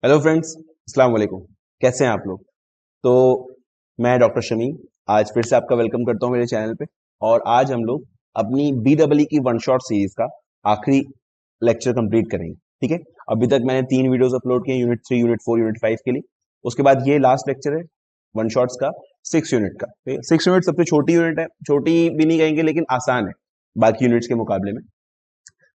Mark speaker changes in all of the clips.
Speaker 1: Hello friends, अस्सलाम वालेकुम। कैसे हैं आप लोग? तो मैं डॉक्टर शमी आज फिर से आपका वेलकम करता हूं मेरे चैनल पे। और आज हम लोग अपनी BEE की वन शॉट सीरीज का आखिरी लेक्चर कंप्लीट करेंगे। ठीक है, अभी तक मैंने 3 वीडियोस अपलोड किए, यूनिट 3, यूनिट 4, यूनिट 5 के लिए। उसके बाद ये लास्ट लेक्चर है वन शॉट्स का 6 यूनिट का। ठीक है, 6 यूनिट सबसे छोटी यूनिट है, छोटी भी नहीं कहेंगे लेकिन आसान है बाकी यूनिट्स के मुकाबले में।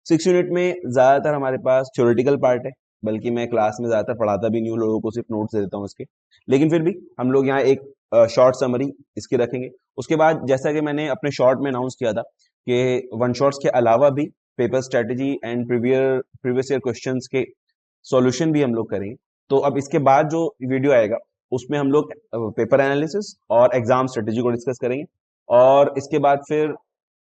Speaker 1: 6 यूनिट में ज़्यादातर हमारे पास थ्योरेटिकल पार्ट है, बल्कि मैं क्लास में ज़्यादातर पढ़ाता भी नहीं हूँ, लोगों को सिर्फ नोट्स दे देता हूँ इसके। लेकिन फिर भी हम लोग यहाँ एक शॉर्ट समरी इसकी रखेंगे। उसके बाद जैसा कि मैंने अपने शॉर्ट में अनाउंस किया था कि वन शॉट्स के अलावा भी paper strategy and previous year questions के सॉल्यूशन भी हम लोग करेंगे। तो अब इसके बाद जो वीडियो आएगा उसमें हम लोग पेपर एनालिसिस और एग्जाम स्ट्रेटेजी को डिस्कस करेंगे। और इसके बाद फिर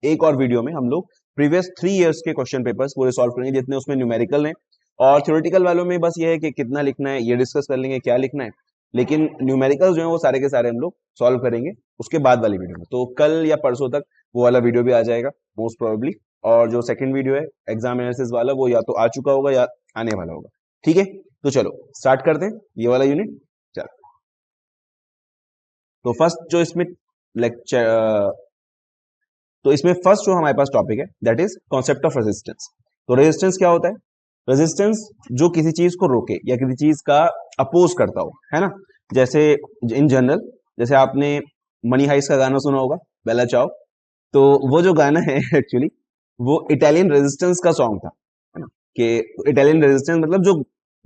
Speaker 1: एक और वीडियो में हम लोग प्रीवियस 3 इयर्स के क्वेश्चन पेपर्स पूरे सॉल्व करेंगे जितने उसमें न्यूमेरिकल हैं। और थ्योरेटिकल वालों में बस ये है कि कितना लिखना है ये डिस्कस कर लेंगे, क्या लिखना है। लेकिन न्यूमेरिकल जो है वो सारे के सारे हम लोग सॉल्व करेंगे उसके बाद वाली वीडियो में। तो कल या परसों तक वो वाला वीडियो भी आ जाएगा मोस्ट प्रोबेबली। और जो सेकंड वीडियो है एग्जाम एनालिसिस वाला वो या तो आ चुका होगा या आने वाला होगा। ठीक है, तो चलो स्टार्ट करते हैं ये वाला यूनिट। चलो, तो फर्स्ट जो इसमें लेक्चर तो इसमें फर्स्ट जो हमारे पास टॉपिक है that is concept of resistance. तो रेजिस्टेंस क्या होता है? रेजिस्टेंस जो किसी चीज को रोके या किसी चीज का अपोज करता हो, है ना। जैसे इन जनरल, जैसे आपने मनी हाइस्ट का गाना सुना होगा, बेला चाओ। तो वो जो गाना है एक्चुअली वो इटालियन रेजिस्टेंस का सॉन्ग था, है ना। कि इटालियन रेजिस्टेंस मतलब जो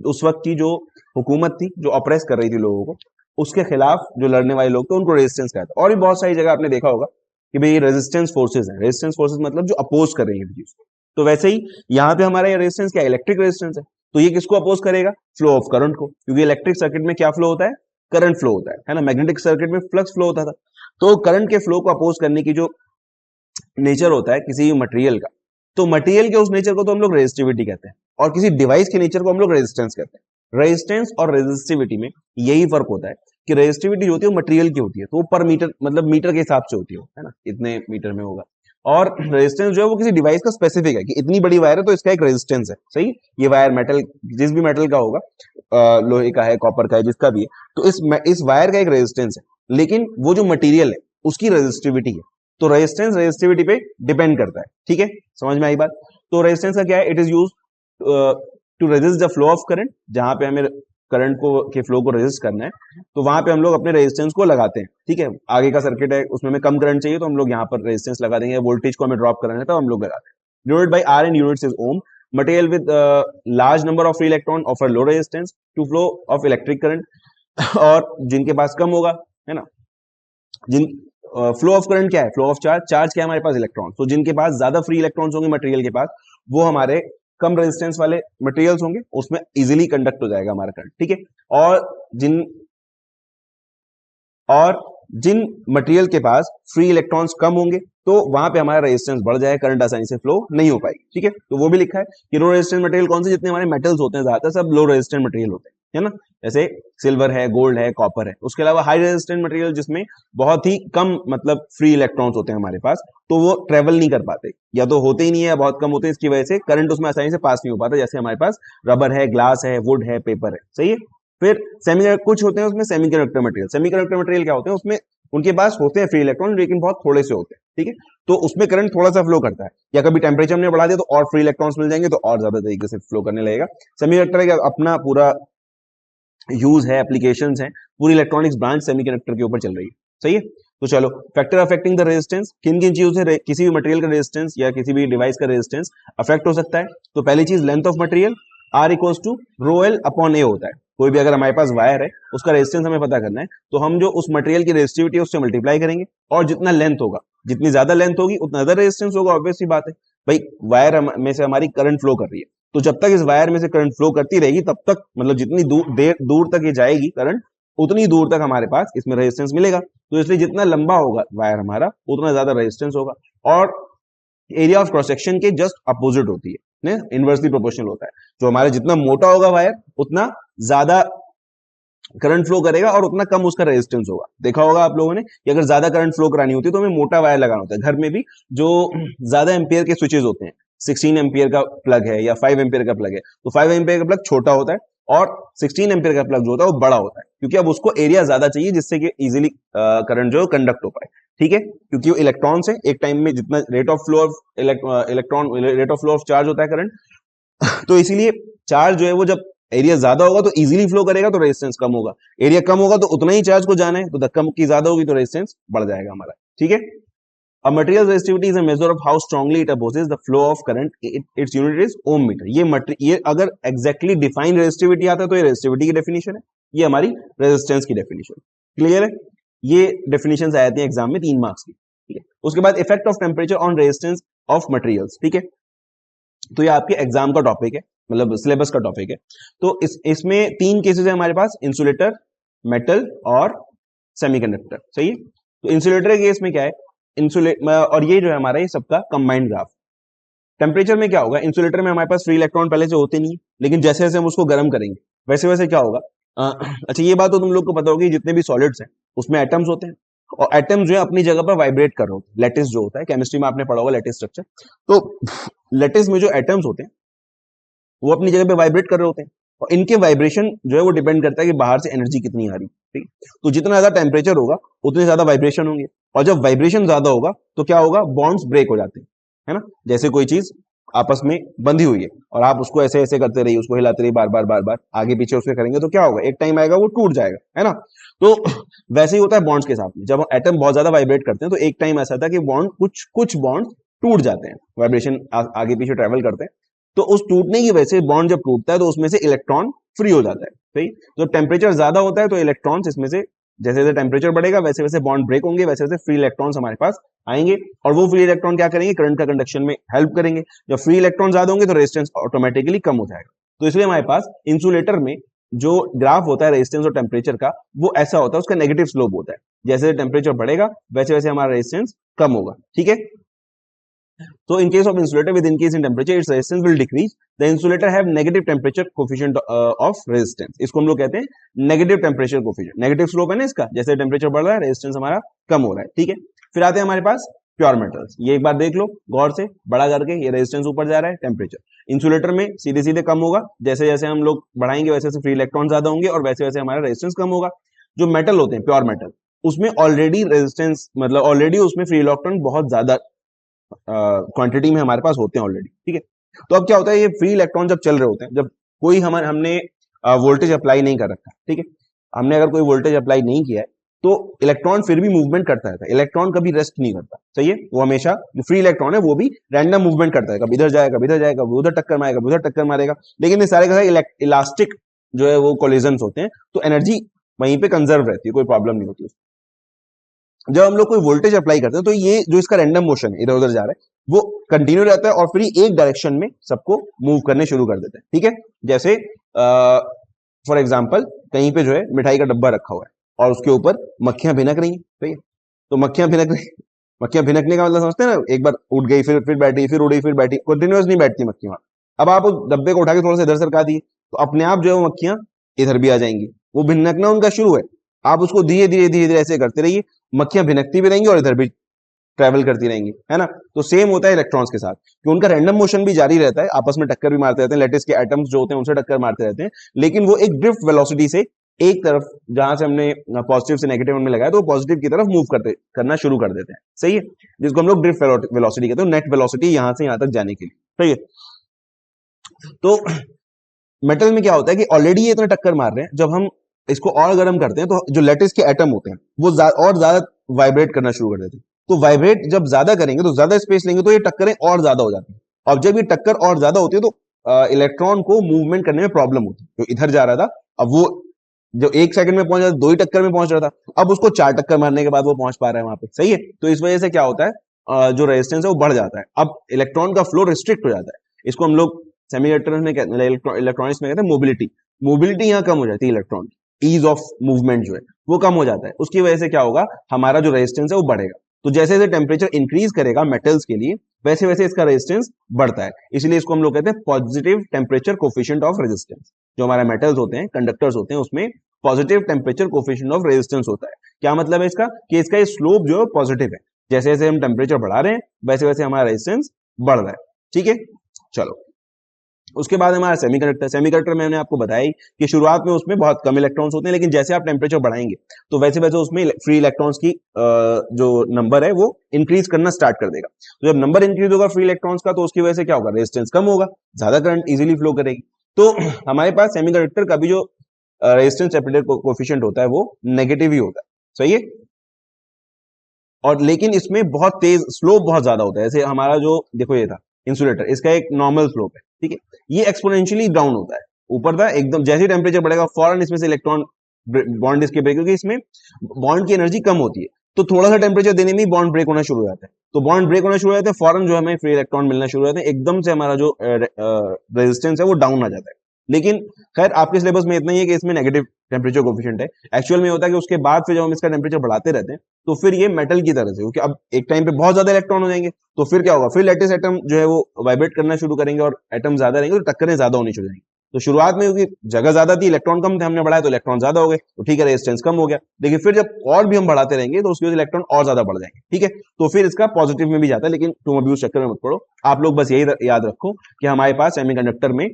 Speaker 1: उस वक्त की जो हुकूमत थी जो ऑप्रेस कर रही थी लोगों को, उसके खिलाफ जो लड़ने वाले लोग थे उनको रेजिस्टेंस कहते हैं। और भी बहुत सारी जगह आपने देखा होगा कि भाई रेजिस्टेंस फोर्सेज है। रेजिस्टेंस फोर्सेज मतलब जो अपोज कर रही है चीज। तो वैसे ही यहाँ पे हमारा ये रेजिस्टेंस क्या, इलेक्ट्रिक रेजिस्टेंस है। तो ये किसको अपोज करेगा? फ्लो ऑफ करंट को, क्योंकि इलेक्ट्रिक सर्किट में क्या फ्लो होता है? करंट फ्लो होता है ना। मैग्नेटिक सर्किट में फ्लक्स फ्लो होता था। तो करंट के फ्लो को अपोज करने की जो नेचर होता है किसी मटेरियल का, तो मटेरियल के उस नेचर को तो हम लोग रेजिस्टिविटी कहते हैं, और किसी डिवाइस के नेचर को हम लोग रेजिस्टेंस कहते हैं। रेजिस्टेंस और रेजिस्टिविटी में यही फर्क होता है कि रेजिस्टिविटी जो होती है वो मटेरियल की होती है, तो वो पर मीटर मतलब मीटर के हिसाब से होती है ना, इतने मीटर में होगा। और रेजिस्टेंस जो है वो किसी डिवाइस का स्पेसिफिक है कि इतनी बड़ी वायर है तो इसका एक रेजिस्टेंस है। सही, ये वायर मेटल, जिस भी मेटल का होगा, लोहे का है, कॉपर का है, जिसका भी है, तो इस वायर का एक रेजिस्टेंस है। लेकिन वो जो मटेरियल है उसकी रेजिस्टिविटी है। तो रेजिस्टेंस रेजिस्टिविटी पे डिपेंड करता है। ठीक है, समझ में आई बात? तो रेजिस्टेंस का क्या है? It is use to resist the flow of current. जहां पे हमें करंट को के फ्लो को रेजिस्ट करना है तो वहां पे हम लोग अपने रेजिस्टेंस को लगाते हैं। ठीक है, आगे का सर्किट है उसमें हमें कम करंट चाहिए तो हम लोग यहाँ पर रेजिस्टेंस लगा देंगे। वोल्टेज को हमें ड्रॉप कराना है तो हम लोग लगाते हैं। Denoted by R and units is ohm. Material with large number of free electron offer low resistance to flow of electric current. और जिनके पास कम होगा, है ना, जिन फ्लो ऑफ करंट क्या है? Flow of charge. चार्ज क्या है हमारे पास? इलेक्ट्रॉन। तो जिनके पास ज्यादा फ्री इलेक्ट्रॉन्स होंगे मटेरियल के पास, वो हमारे कम रेजिस्टेंस वाले मटेरियल्स होंगे, उसमें इजीली कंडक्ट हो जाएगा हमारा करंट। ठीक है, और जिन और जिन मटेरियल के पास फ्री इलेक्ट्रॉन्स कम होंगे तो वहां पे हमारा रेजिस्टेंस बढ़ जाएगा, करंट आसानी से फ्लो नहीं हो पाएगी। ठीक है, तो वो भी लिखा है कि लो रेजिस्टेंस मटेरियल कौन से? जितने हमारे मेटल्स होते हैं ज्यादातर सब लो रेजिस्टेंस मटेरियल होते हैं, है ना। जैसे सिल्वर है, गोल्ड है, कॉपर है। उसके अलावा हाई रेजिस्टेंस मटेरियल जिसमें बहुत ही कम मतलब फ्री इलेक्ट्रॉन्स होते हैं हमारे पास, तो वो ट्रेवल नहीं कर पाते, या तो होते ही नहीं है या बहुत कम होते हैं। इसकी वजह से करंट उसमें आसानी से पास नहीं हो पाता। जैसे हमारे पास रबर है, ग्लास है, वुड है, पेपर है। सही है। फिर कुछ होते हैं उसमें सेमीकंडक्टर मटेरियल। सेमीकंडक्टर मटेरियल क्या होते हैं? उसमें उनके पास होते हैं फ्री इलेक्ट्रॉन लेकिन बहुत थोड़े से होते हैं। ठीक है, तो उसमें करंट थोड़ा सा फ्लो करता है, या कभी टेम्परेचर ने बढ़ा दिया तो और फ्री इलेक्ट्रॉन्स मिल जाएंगे तो और ज्यादा तरीके से फ्लो करने लगेगा। सेमीकंडक्टर का अपना पूरा यूज है, एप्लीकेशन है, पूरी इलेक्ट्रॉनिक्स ब्रांच सेमीकंडक्टर के ऊपर चल रही है। सही है, तो चलो, फैक्टर अफेक्टिंग द रेजिस्टेंस। किन किन चीजों से किसी भी मटेरियल का रेजिस्टेंस या किसी भी डिवाइस का रेजिस्टेंस अफेक्ट हो सकता है? तो पहली चीज length of material, R equals to rho L upon A होता है। कोई भी अगर हमारे पास वायर है उसका रेजिस्टेंस हमें पता करना है तो हम जो उस मटेरियल की रेजिस्टिविटी है उससे मल्टीप्लाई करेंगे, और जितना लेंथ होगा, जितनी ज्यादा लेंथ होगी उतना ज्यादा रेजिस्टेंस होगा। ऑब्वियस सी बात है भाई, वायर में से हमारी करंट फ्लो कर रही है, तो जब तक इस वायर में से करंट फ्लो करती रहेगी तब तक मतलब जितनी दूर तक ये जाएगी करंट, उतनी दूर तक हमारे पास इसमें रेजिस्टेंस मिलेगा। तो इसलिए जितना लंबा होगा वायर हमारा उतना ज्यादा रेजिस्टेंस होगा। और एरिया ऑफ क्रॉस सेक्शन के जस्ट अपोजिट होती है, इनवर्सली प्रोपोर्शनल होता है। जो हमारा जितना मोटा होगा वायर उतना ज्यादा करंट फ्लो करेगा और उतना कम उसका रेजिस्टेंस होगा। देखा होगा आप लोगों ने कि अगर ज्यादा करंट फ्लो करानी होती है तो हमें मोटा वायर लगाना होता है। घर में भी जो ज्यादा एम्पियर के स्विचेस होते हैं, 16 एम्पियर का प्लग है या 5 एम्पियर का प्लग है, तो 5 एम्पियर का प्लग छोटा होता है और 16 एम्पियर का प्लग जो होता है वो बड़ा होता है, क्योंकि अब उसको एरिया ज्यादा चाहिए जिससे कि इजीली करंट जो है कंडक्ट हो पाए। ठीक है, क्योंकि वो इलेक्ट्रॉन से एक टाइम में जितना rate of flow of electron rate of flow of charge होता है करंट, तो इसीलिए चार्ज जो है वो जब एरिया ज्यादा होगा तो इजीली फ्लो करेगा, तो रेजिस्टेंस कम होगा। एरिया कम होगा तो उतना ही चार्ज को जाना है, तो धक्का मुक्की ज्यादा होगी तो रेजिस्टेंस बढ़ जाएगा हमारा। ठीक है, A material's resistivity is a measure of how strongly it opposes the flow of current. Its unit is ohm meter. ये अगर exactly define resistivity आता है तो ये resistivity की definition है, ये हमारी resistance की definition। क्लियर है, ये definitions आ जाती हैं एग्जाम में 3 मार्क्स की। ठीक है, उसके बाद effect of temperature on resistance of materials। ठीक है, तो ये आपके एग्जाम का टॉपिक है, मतलब सिलेबस का टॉपिक है। तो इसमें 3 केसेस है हमारे पास, इंसुलेटर, मेटल और सेमीकंडक्टर। सही है, तो इंसुलेटर के केस में क्या है, और ये जो है हमारा ये सबका कंबाइंड ग्राफ। टेम्परेचर में क्या होगा, इंसुलेटर में हमारे पास फ्री इलेक्ट्रॉन पहले से होते नहीं है, लेकिन जैसे जैसे हम उसको गर्म करेंगे वैसे वैसे क्या होगा, अच्छा ये बात तो तुम लोग को पता होगी, जितने भी सॉलिड्स हैं उसमें एटम्स होते हैं, और एटम्स जो है अपनी जगह पर वाइब्रेट कर रहे होते हैं। लैटिस जो होता है, केमिस्ट्री में आपने पढ़ा होगा लैटिस स्ट्रक्चर, तो लैटिस में जो एटम्स होते हैं वो अपनी जगह पे वाइब्रेट कर रहे होते हैं, और इनके वाइब्रेशन जो है वो डिपेंड करता है कि बाहर से एनर्जी कितनी आ रही है। ठीक है, तो जितना ज्यादा टेम्परेचर होगा उतने ज्यादा वाइब्रेशन होंगे, और जब वाइब्रेशन ज्यादा होगा तो क्या होगा, बॉन्ड्स ब्रेक हो जाते हैं, है ना। जैसे कोई चीज आपस में बंधी हुई है और आप उसको ऐसे ऐसे करते रहिए, उसको हिलाते रहिए, बार बार बार बार आगे पीछे उसके करेंगे तो क्या होगा, एक टाइम आएगा वो टूट जाएगा, है ना। तो वैसे ही होता है बॉन्ड्स के साथ में, जब एटम बहुत ज्यादा वाइब्रेट करते हैं तो एक टाइम ऐसा था कि बॉन्ड कुछ बॉन्ड टूट जाते हैं, वाइब्रेशन आगे पीछे ट्रेवल करते हैं, तो उस टूटने की वजह से बॉन्ड जब टूटता है तो उसमें से इलेक्ट्रॉन फ्री हो जाता है। सही, तो टेम्परेचर ज्यादा होता है तो इलेक्ट्रॉन्स इसमें से, जैसे जैसे टेम्परेचर बढ़ेगा वैसे वैसे बॉन्ड ब्रेक होंगे, वैसे वैसे फ्री इलेक्ट्रॉन्स हमारे पास आएंगे, और वो फ्री इलेक्ट्रॉन क्या करेंगे, करंट का कंडक्शन में हेल्प करेंगे। जब फ्री इलेक्ट्रॉन ज्यादा होंगे तो रेजिस्टेंस ऑटोमेटिकली कम हो जाएगा। तो इसलिए हमारे पास इंसुलेटर में जो ग्राफ होता है रेजिस्टेंस और टेम्परेचर का, वो ऐसा होता है, उसका नेगेटिव स्लोप होता है। जैसे टेम्परेचर बढ़ेगा वैसे वैसे हमारा रेजिस्टेंस कम होगा। ठीक है, so in case of insulator with increase in temperature its resistance will decrease. The insulator have negative temperature coefficient of resistance. इसको हम लोग कहते हैं negative temperature coefficient। Negative slope है ना इसका, जैसे टेम्परेचर बढ़ रहा है रेजिस्टेंस हमारा कम हो रहा है। ठीक है, फिर आते हैं हमारे पास प्योर मेटल्स। ये एक बार देख लो गौर से, बड़ा करके, ये रेजिस्टेंस ऊपर जा रहा है, टेम्परेचर इंसुलेटर में सीधे सीधे कम होगा, जैसे जैसे हम लोग बढ़ाएंगे वैसे वैसे फ्री इलेक्ट्रॉन ज्यादा होंगे और वैसे वैसे हमारा रेजिस्टेंस कम होगा। जो मेटल होते हैं प्योर मेटल, उसमें ऑलरेडी रेजिस्टेंस, मतलब ऑलरेडी उसमें फ्री इलेक्ट्रॉन बहुत ज्यादा क्वांटिटी में हमारे पास होते हैं ऑलरेडी। ठीक है, तो अब क्या होता है, ये फ्री इलेक्ट्रॉन जब चल रहे होते हैं, जब कोई हमने वोल्टेज अप्लाई नहीं कर रखा, ठीक है, हमने अगर कोई वोल्टेज अप्लाई नहीं किया है तो इलेक्ट्रॉन फिर भी मूवमेंट करता रहता है। इलेक्ट्रॉन कभी रेस्ट नहीं करता, सही है, वो हमेशा जो फ्री इलेक्ट्रॉन है वो भी रैंडम मूवमेंट करता है, कभी इधर जाएगा, कभी इधर जाएगा, कभी उधर टक्कर मारेगा, कभी उधर टक्कर मारेगा, लेकिन ये सारे का सारे इलास्टिक जो है वो कोलिजन्स होते हैं, तो एनर्जी वहीं पे कंजर्व रहती है, कोई प्रॉब्लम नहीं होती। जब हम लोग कोई वोल्टेज अप्लाई करते हैं तो ये जो इसका रैंडम मोशन है, इधर उधर जा रहा है, वो कंटिन्यू रहता है और फिर एक डायरेक्शन में सबको मूव करने शुरू कर देता है। ठीक है, जैसे फॉर एग्जांपल कहीं पे जो है मिठाई का डब्बा रखा हुआ है और उसके ऊपर मक्खियां भिनक रही हैं, ठीक है, तो मक्खियां भिनक रही, मक्खियां भिनकने का मतलब समझते हैं ना, एक बार उठ गई फिर बैठी, फिर उड़ी, फिर बैठी, कंटिन्यूअस नहीं बैठती मक्खियां। अब आप उस डब्बे को उठा के थोड़ा सा इधर सरका दिए तो अपने आप जो है वो मक्खियां इधर भी आ जाएंगी, वो भिनकना उनका शुरू है। आप उसको धीरे धीरे धीरे धीरे ऐसे करते रहिए, मक्खियां भिनकती भी रहेंगी और इधर भी ट्रेवल करती रहेंगी, है ना। तो सेम होता है इलेक्ट्रॉन्स के साथ कि उनका रैंडम मोशन भी जारी रहता है, आपस में टक्कर भी मारते रहते हैं, लेटिस के एटम्स जो होते हैं उनसे टक्कर मारते रहते हैं, लेकिन वो एक ड्रिफ्ट वेलोसिटी से एक तरफ, जहां से हमने पॉजिटिव से नेगेटिव में लगाया तो पॉजिटिव की तरफ मूव करना शुरू कर देते हैं। सही है, जिसको हम लोग ड्रिफ्ट वेलोसिटी कहते हैं, नेट वेलोसिटी यहां से यहां तक जाने के लिए। सही है, तो मेटल में क्या होता है कि ऑलरेडी ये इतना टक्कर मार रहे हैं, जब हम इसको और गर्म करते हैं तो जो लेटिस के एटम होते हैं वो और ज्यादा वाइब्रेट करना शुरू कर देते हैं। तो वाइब्रेट जब ज्यादा करेंगे तो ज्यादा स्पेस लेंगे तो ये टक्करें और ज्यादा हो जाती है, और जब ये टक्कर और ज्यादा होती है तो इलेक्ट्रॉन को मूवमेंट करने में प्रॉब्लम होती है। जो इधर जा रहा था अब वो जो 1 सेकंड में पहुंच रहा था, 2 ही टक्कर में पहुंच रहा था, अब उसको 4 टक्कर मारने के बाद वो पहुंच पा रहा है वहां पे। सही है, तो इस वजह से क्या होता है, जो रेजिस्टेंस है वो बढ़ जाता है, अब इलेक्ट्रॉन का फ्लो रिस्ट्रिक्ट हो जाता है। इसको हम लोग सेमीकंडक्टर में इलेक्ट्रॉनिक्स में कहते हैं मोबिलिटी। मोबिलिटी यहाँ कम हो जाती है, इलेक्ट्रॉन ईज ऑफ मूवमेंट जो है वो कम हो जाता है, उसकी वजह से क्या होगा, हमारा जो रेजिस्टेंस है वो बढ़ेगा। तो जैसे जैसे टेम्परेचर इंक्रीज करेगा मेटल्स के लिए वैसे वैसे इसका रेजिस्टेंस बढ़ता है, इसलिए इसको हम लोग कहते हैं positive temperature coefficient of resistance. जो हमारे मेटल्स होते हैं, कंडक्टर्स होते हैं, उसमें positive temperature coefficient of resistance होता है। क्या मतलब है इसका, कि इसका ये स्लोप जो है पॉजिटिव है, जैसे जैसे हम टेम्परेचर बढ़ा रहे हैं वैसे वैसे हमारा रेजिस्टेंस बढ़ रहा है। ठीक है, चलो उसके बाद हमारा सेमीकंडक्टर। सेमीकंडक्टर मैंने आपको बताया ही कि शुरुआत में उसमें बहुत कम इलेक्ट्रॉन्स होते हैं, लेकिन जैसे आप टेम्परेचर बढ़ाएंगे तो वैसे वैसे उसमें फ्री इलेक्ट्रॉन्स की जो नंबर है वो इंक्रीज करना स्टार्ट कर देगा। तो जब नंबर इंक्रीज होगा फ्री इलेक्ट्रॉन्स का, तो उसकी वजह से क्या होगा, रेजिस्टेंस कम होगा, ज्यादा करंट इजीली फ्लो करेगी। तो हमारे पास सेमीकंडक्टर का भी जो रेजिस्टेंस टेम्परेचर कोफिशिएंट होता है वो नेगेटिव ही होता है, सही है। और लेकिन इसमें बहुत तेज स्लोप बहुत ज्यादा होता है। जैसे हमारा जो देखो ये था इंसुलेटर, इसका एक नॉर्मल स्लोप है, ठीक है, ये एक्सपोनेंशियली डाउन होता है, ऊपर था एकदम, जैसे ही टेम्परेचर बढ़ेगा फौरन इसमें से इलेक्ट्रॉन बॉन्ड इसके ब्रेक, क्योंकि इसमें बॉन्ड की एनर्जी कम होती है, तो थोड़ा सा टेम्परेचर देने में ही बॉन्ड ब्रेक होना शुरू हो जाता है। तो बॉन्ड ब्रेक होना शुरू हो जाता है, फौरन जो हमें फ्री इलेक्ट्रॉन मिलना शुरू हो जाता है, एकदम से हमारा जो रेजिस्टेंस है वो डाउन आ जाता है। लेकिन खैर आपके सिलेबस में इतना ही है कि इसमें नेगेटिव टेम्परेचर कोफिशिएंट है। एक्चुअल में होता है कि उसके बाद फिर जब हम इसका टेम्परेचर बढ़ाते रहते हैं तो फिर ये मेटल की तरह से, क्योंकि अब एक टाइम पे बहुत ज्यादा इलेक्ट्रॉन हो जाएंगे, तो फिर क्या होगा, फिर लेटेस्ट एटम जो है वो वाइब्रेट करना शुरू करेंगे और एटम ज्यादा रहेंगे तो टक्करें ज्यादा होनी शुरू हो जाएंगी। तो शुरुआत में क्योंकि जगह ज्यादा थी, इलेक्ट्रॉन कम थे, हमने बढ़ाया तो इलेक्ट्रॉन ज्यादा हो गए, तो ठीक है रेजिस्टेंस कम हो गया। लेकिन फिर जब और भी हम बढ़ाते रहेंगे तो उसके वजह से इलेक्ट्रॉन और ज्यादा बढ़ जाएंगे, ठीक है, तो फिर इसका पॉजिटिव में भी जाता है। लेकिन तुम अभी उस चक्कर में मत पड़ो, आप लोग बस यही याद रखो कि हमारे पास सेमीकंडक्टर में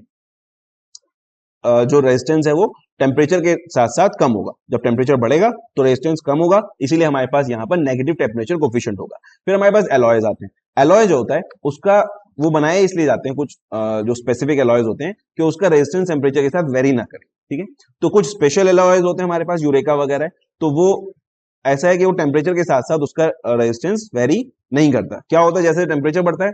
Speaker 1: जो रेजिस्टेंस है वो टेम्परेचर के साथ साथ कम होगा। जब टेम्परेचर बढ़ेगा तो रेजिस्टेंस कम होगा, इसीलिए हमारे पास यहाँ पर नेगेटिव टेम्परेचर कोफिशिएंट होगा। फिर हमारे पास एलॉयज आते हैं। एलॉय जो होता है उसका वो बनाए इसलिए जाते हैं कुछ जो स्पेसिफिक एलॉयज होते हैं कि उसका रेजिस्टेंस टेम्परेचर के साथ वेरी ना करे, ठीक है। तो कुछ स्पेशल एलॉयज होते हैं हमारे पास, यूरेका वगैरह, तो वो ऐसा है कि वो टेम्परेचर के साथ साथ उसका रेजिस्टेंस वेरी नहीं करता। क्या होता है, जैसे टेम्परेचर बढ़ता है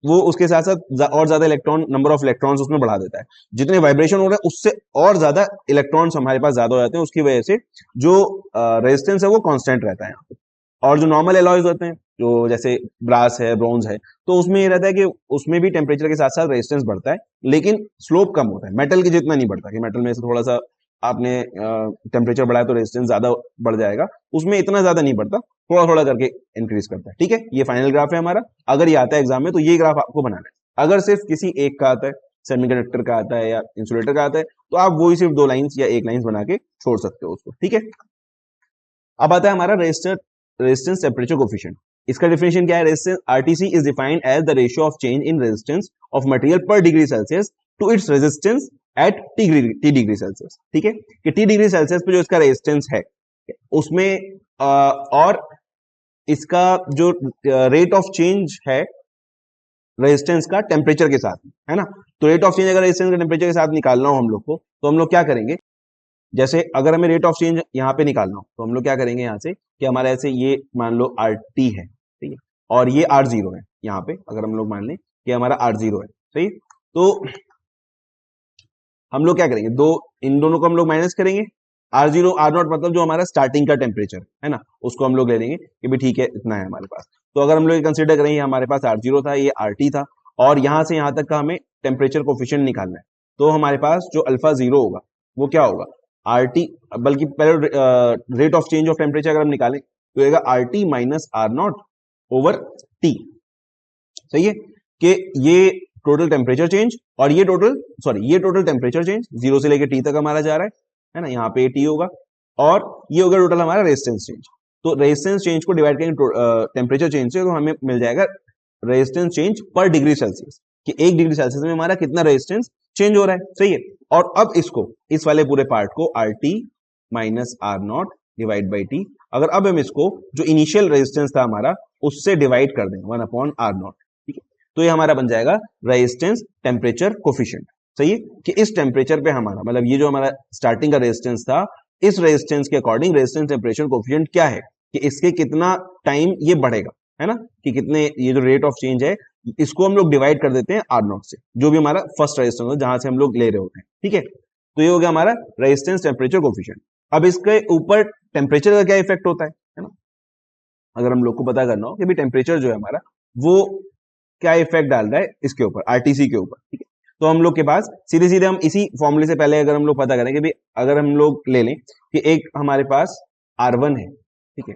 Speaker 1: वो उसके साथ साथ और ज्यादा इलेक्ट्रॉन, नंबर ऑफ इलेक्ट्रॉन्स उसमें बढ़ा देता है। जितने वाइब्रेशन हो रहे हैं उससे और ज्यादा इलेक्ट्रॉन्स हमारे पास ज्यादा हो जाते हैं, उसकी वजह से जो रेजिस्टेंस है वो कांस्टेंट रहता है यहाँ पे। और जो नॉर्मल एलॉयज होते हैं, जो जैसे ब्रास है, ब्रॉन्ज है, तो उसमें ये रहता है कि उसमें भी टेम्परेचर के साथ साथ रेजिस्टेंस बढ़ता है, लेकिन स्लोप कम होता है। मेटल की जितना नहीं बढ़ता, कि मेटल में से थोड़ा सा आपने टेम्परेचर बढ़ाया तो रेजिस्टेंस ज्यादा बढ़ जाएगा, उसमें इतना ज्यादा नहीं बढ़ता, थोड़ा थोड़ा करके इंक्रीज करता है, ठीक है। ये फाइनल ग्राफ है हमारा। अगर ये आता है एग्जाम में तो ये ग्राफ आपको बनाना है। अगर सिर्फ किसी एक का आता है, सेमीकंडक्टर का आता है या इंसुलेटर का आता है, तो आप वही सिर्फ 2 लाइंस या 1 लाइंस बना के छोड़ सकते हो उसको, ठीक है। अब आता है हमारा रेजिस्टेंस टेम्परेचर कोफिशिएंट। इसका डिफिनेशन क्या है, resistance RTC is defined as the ratio of change in resistance of material per degree Celsius to its resistance at T degree Celsius, ठीक है, कि टी डिग्री सेल्सियस पे जो इसका रेजिस्टेंस है उसमें और इसका जो रेट ऑफ चेंज है रेजिस्टेंस का टेम्परेचर के साथ, है ना। तो रेट ऑफ चेंज अगर रेजिस्टेंस का टेम्परेचर के साथ निकालना हो हम लोग को, तो हम लोग क्या करेंगे, जैसे अगर हमें रेट ऑफ चेंज यहाँ पे निकालना हो तो हम लोग क्या करेंगे यहाँ से, कि हमारा ऐसे ये मान लो आर टी है, ठीक है, और ये आर जीरो है। यहाँ पे अगर हम लोग मान लें कि हमारा आर जीरो है, सही, तो हम लोग क्या करेंगे, इन दोनों को हम लोग माइनस करेंगे। आर जीरो आर नॉट मतलब जो हमारा स्टार्टिंग का टेम्परेचर है ना, उसको हम लोग ले लेंगे कि भाई ठीक है इतना है हमारे पास। तो अगर हम लोग कंसिडर करेंगे हमारे पास आर जीरो था, ये आर टी था, और यहां से यहां तक का हमें टेम्परेचर कोफिशिएंट निकालना है, तो हमारे पास जो अल्फा जीरो होगा वो क्या होगा, आर टी, बल्कि पहले rate of change of temperature अगर हम निकालें तो होगा R T minus R not over T, सही है, कि ये टोटल टेम्परेचर चेंज और ये टोटल टेम्परेचर चेंज जीरो से लेकर टी तक हमारा जा रहा है ना, यहाँ पे टी होगा, और ये होगा टोटल हमारा रेजिस्टेंस चेंज। तो रेजिस्टेंस चेंज को डिवाइड करेंगे टेम्परेचर चेंज से, तो हमें मिल जाएगा रेजिस्टेंस चेंज पर डिग्री सेल्सियस, कि 1 डिग्री सेल्सियस में हमारा कितना रेजिस्टेंस चेंज हो रहा है, सही है। और अब इसको, इस वाले पूरे पार्ट को R T minus R not divide by T, अगर अब हम इसको जो इनिशियल रेजिस्टेंस था हमारा उससे डिवाइड कर दें 1/r0, ठीक है, तो ये हमारा बन जाएगा रेजिस्टेंस टेम्परेचर कोफिशिएंट, सही है, कि इस टेम्परेचर पे हमारा मतलब ये जो हमारा स्टार्टिंग का रेजिस्टेंस था, इस रेजिस्टेंस के अकॉर्डिंग रेजिस्टेंस टेम्परेचर कोफिशिएंट क्या है, कि इसके कितना टाइम ये बढ़ेगा, है ना, कि कितने ये जो रेट ऑफ चेंज है इसको हम लोग डिवाइड कर देते हैं आर नॉट से, जो भी हमारा फर्स्ट रेजिस्टेंस है जहां से हम लोग ले रहे होते हैं, ठीक है। तो ये हो गया हमारा रेजिस्टेंस टेम्परेचर कोफिशिएंट। अब इसके ऊपर टेम्परेचर का क्या इफेक्ट होता है ना, अगर हम लोग को पता करना हो कि भी टेम्परेचर जो है हमारा वो क्या इफेक्ट डाल रहा है इसके ऊपर, आरटीसी के ऊपर, ठीक है। तो हम लोग के पास सीधे सीधे हम इसी फॉर्मूले से पहले अगर हम लोग पता करें कि भाई अगर हम लोग ले लें कि एक हमारे पास R1 है, ठीक है,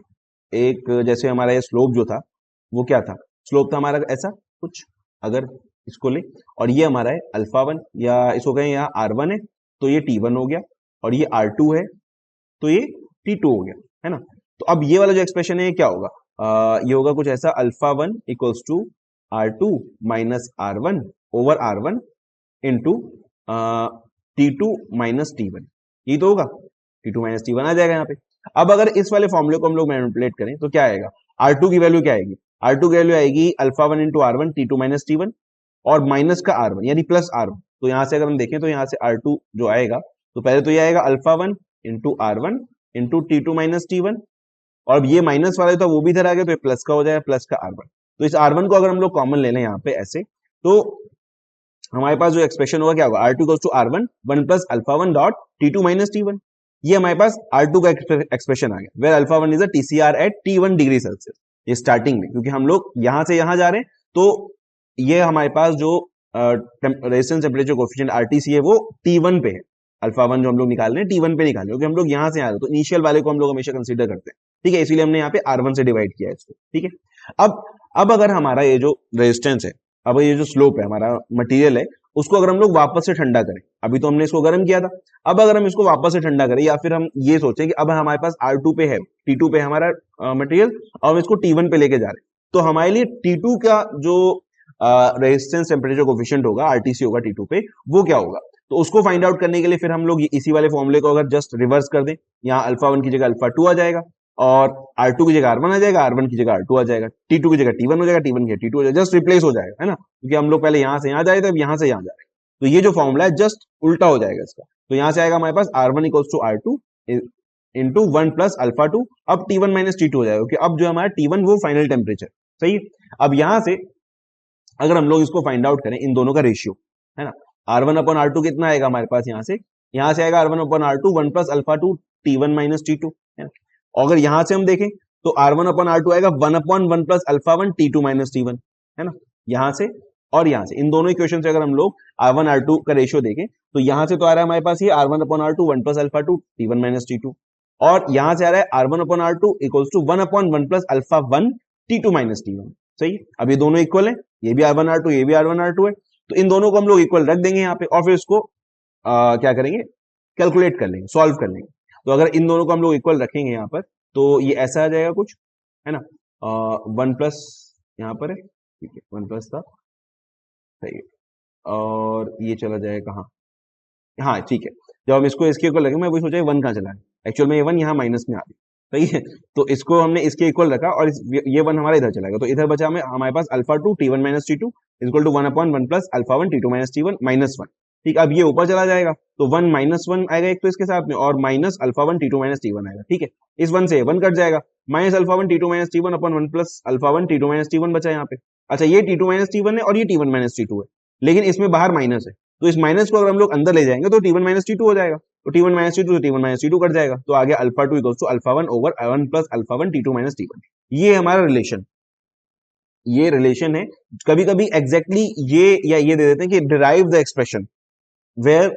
Speaker 1: एक जैसे हमारा ये स्लोप जो था वो क्या था, स्लोप था हमारा ऐसा कुछ, अगर इसको ले, और ये हमारा है अल्फा वन, या इसको कहें यहाँ R1 है तो ये T1 हो गया, और ये R2 है तो ये T2 हो गया, है ना। तो अब ये वाला जो एक्सप्रेशन है क्या होगा, ये होगा कुछ ऐसा, alpha one equals to R2 minus R1 over R1 into T2 minus T1, यही तो होगा, T2 माइनस T1 आ जाएगा यहाँ पे। अब अगर इस वाले फॉर्मूले को हम लोग मैनिपुलेट करें तो क्या आएगा, R2 की वैल्यू क्या आएगी, R2 की वैल्यू आएगी alpha 1 into R1 T2 minus T1 और माइनस का R1 यानी प्लस R1। तो यहाँ से अगर हम देखें तो यहाँ से R2 जो आएगा तो पहले तो ये आएगा alpha 1 into R1 into T2 minus T1 और ये माइनस वाला था वो भी इधर आ गया तो ये प्लस का हो जाएगा, प्लस का R1। तो इस R1 को अगर हम लोग कॉमन ले लें यहाँ पे ऐसे, तो हमारे पास जो एक्सप्रेशन होगा क्या होगा, R2 equals to R1 1 plus alpha 1 dot T2 minus T1। ये हमारे पास R2 का एक्सप्रेशन आ गया, where alpha 1 is a TCR at T1 degree Celsius. ये स्टार्टिंग में, क्योंकि हम लोग यहां से यहां जा रहे हैं तो ये हमारे पास जो रेजिस्टेंस टेम्परेचर कोएफिशिएंट RTC है वो T1 पे है, अल्फा 1 जो हम लोग निकाल रहे हैं T1 पे निकाल रहे हैं, क्योंकि हम लोग यहां से आ रहे हैं तो इनिशियल वाले को हम लोग हमेशा कंसीडर करते हैं, ठीक है, इसीलिए हमने यहाँ पे R1 से डिवाइड किया है इसको, ठीक है। अब अगर हमारा ये जो रेजिस्टेंस है, अब ये जो स्लोप है हमारा मटेरियल है, उसको अगर हम लोग वापस से ठंडा करें, अभी तो हमने इसको गर्म किया था, अब अगर हम इसको वापस से ठंडा करें या फिर हम ये सोचें कि अब हमारे पास R2 पे है, T2 पे हमारा मटेरियल और हम इसको T1 पे लेके जा रहे हैं, तो हमारे लिए T2 का जो रेजिस्टेंस टेम्परेचर कोएफिशिएंट होगा, RTC होगा T2 पे, वो क्या होगा, तो उसको फाइंड आउट करने के लिए फिर हम लोग इसी वाले फॉर्मूले को अगर जस्ट रिवर्स कर दें, यहाँ अल्फा 1 की जगह अल्फा 2 आ जाएगा और R2 की जगह R1 आ जाएगा, R1 की जगह R2 आ जाएगा, T2 की जगह T1 हो जाएगा, T1 की जगह T2 हो जाएगा, जस्ट रिप्लेस हो जाएगा, है ना, क्योंकि हम लोग पहले यहां से यहां जा रहे थे, अब यहां से यहां जा रहे हैं, तो ये जो फॉर्मूला है जस्ट उल्टा हो जाएगा इसका। तो यहां से आएगा हमारे पास R1 equals to R2 into 1 plus alpha 2, अब T1 माइनस T2 हो जाएगा, क्योंकि अब जो हमारा T1 वो फाइनल टेम्परेचर, सही है। अब यहां से अगर हम लोग इसको फाइंड आउट करें इन दोनों का रेशियो, है ना, R1 अपॉन R2 कितना आएगा हमारे पास, यहां से आएगा R1 upon R2 1 plus alpha 2 T1 minus T2, है ना। अगर यहां से हम देखें तो R1 अपॉन R2 आएगा 1 upon 1 plus alpha 1 T2 minus T1, है ना, यहां से और यहां से इन दोनों इक्वेशन से अगर हम लोग R1 R2 का रेशियो देखें तो यहां से तो आ रहा है हमारे पास ये R1 upon R2 1 plus alpha 2 T1 minus T2 और यहां से आ रहा है R1 upon R2 equals to 1 upon 1 plus alpha 1 T2 minus T1, सही। अब ये दोनों इक्वल है, ये भी R1 R2 ये भी R1 R2 है, तो इन दोनों को हम लोग इक्वल रख देंगे यहाँ पे और फिर इसको क्या करेंगे, कैलकुलेट कर लेंगे, सॉल्व कर लेंगे। तो अगर इन दोनों को हम लोग इक्वल रखेंगे यहाँ पर तो ये ऐसा आ जाएगा कुछ, है ना, 1 प्लस यहाँ पर है, ठीक है, 1 प्लस था, सही है, और ये चला जाएगा कहाँ, हाँ ठीक है, जब हम इसको इसके इक्वल रखेंगे, मैं वही सोचा 1 कहाँ चला है, एक्चुअल में ये 1 यहाँ माइनस में आ गई, सही है। तो इसको हमने इसके इक्वल रखा और ये 1 हमारा इधर चला गया, तो इधर बचा हमें हमारे पास alpha 2 T1 minus T2 equal to 1 upon 1 plus alpha 1 T2 minus T1 minus 1, ठीक। अब ये ऊपर चला जाएगा तो 1 माइनस 1 आएगा एक तो इसके साथ में और minus alpha 1 T2 minus T1 आएगा, ठीक है। इस 1 से 1 कट जाएगा, minus alpha 1 T2 minus T1 upon 1 plus alpha 1 T2 minus T1 बचा यहाँ पे। अच्छा, ये T2 माइनस T1 है और ये T1 माइनस T2 है, लेकिन इसमें बाहर माइनस है, तो इस माइनस को अगर हम लोग अंदर ले जाएंगे तो T1 माइनस T2 हो जाएगा, तो T1 माइनस T2 से T1 माइनस T2 कट जाएगा, तो आ गया alpha 2 equals to alpha 1 over 1 plus alpha 1 T2 minus T1। ये हमारा रिलेशन, ये रिलेशन है। कभी कभी एग्जैक्टली ये या ये दे देते हैं कि derive the expression where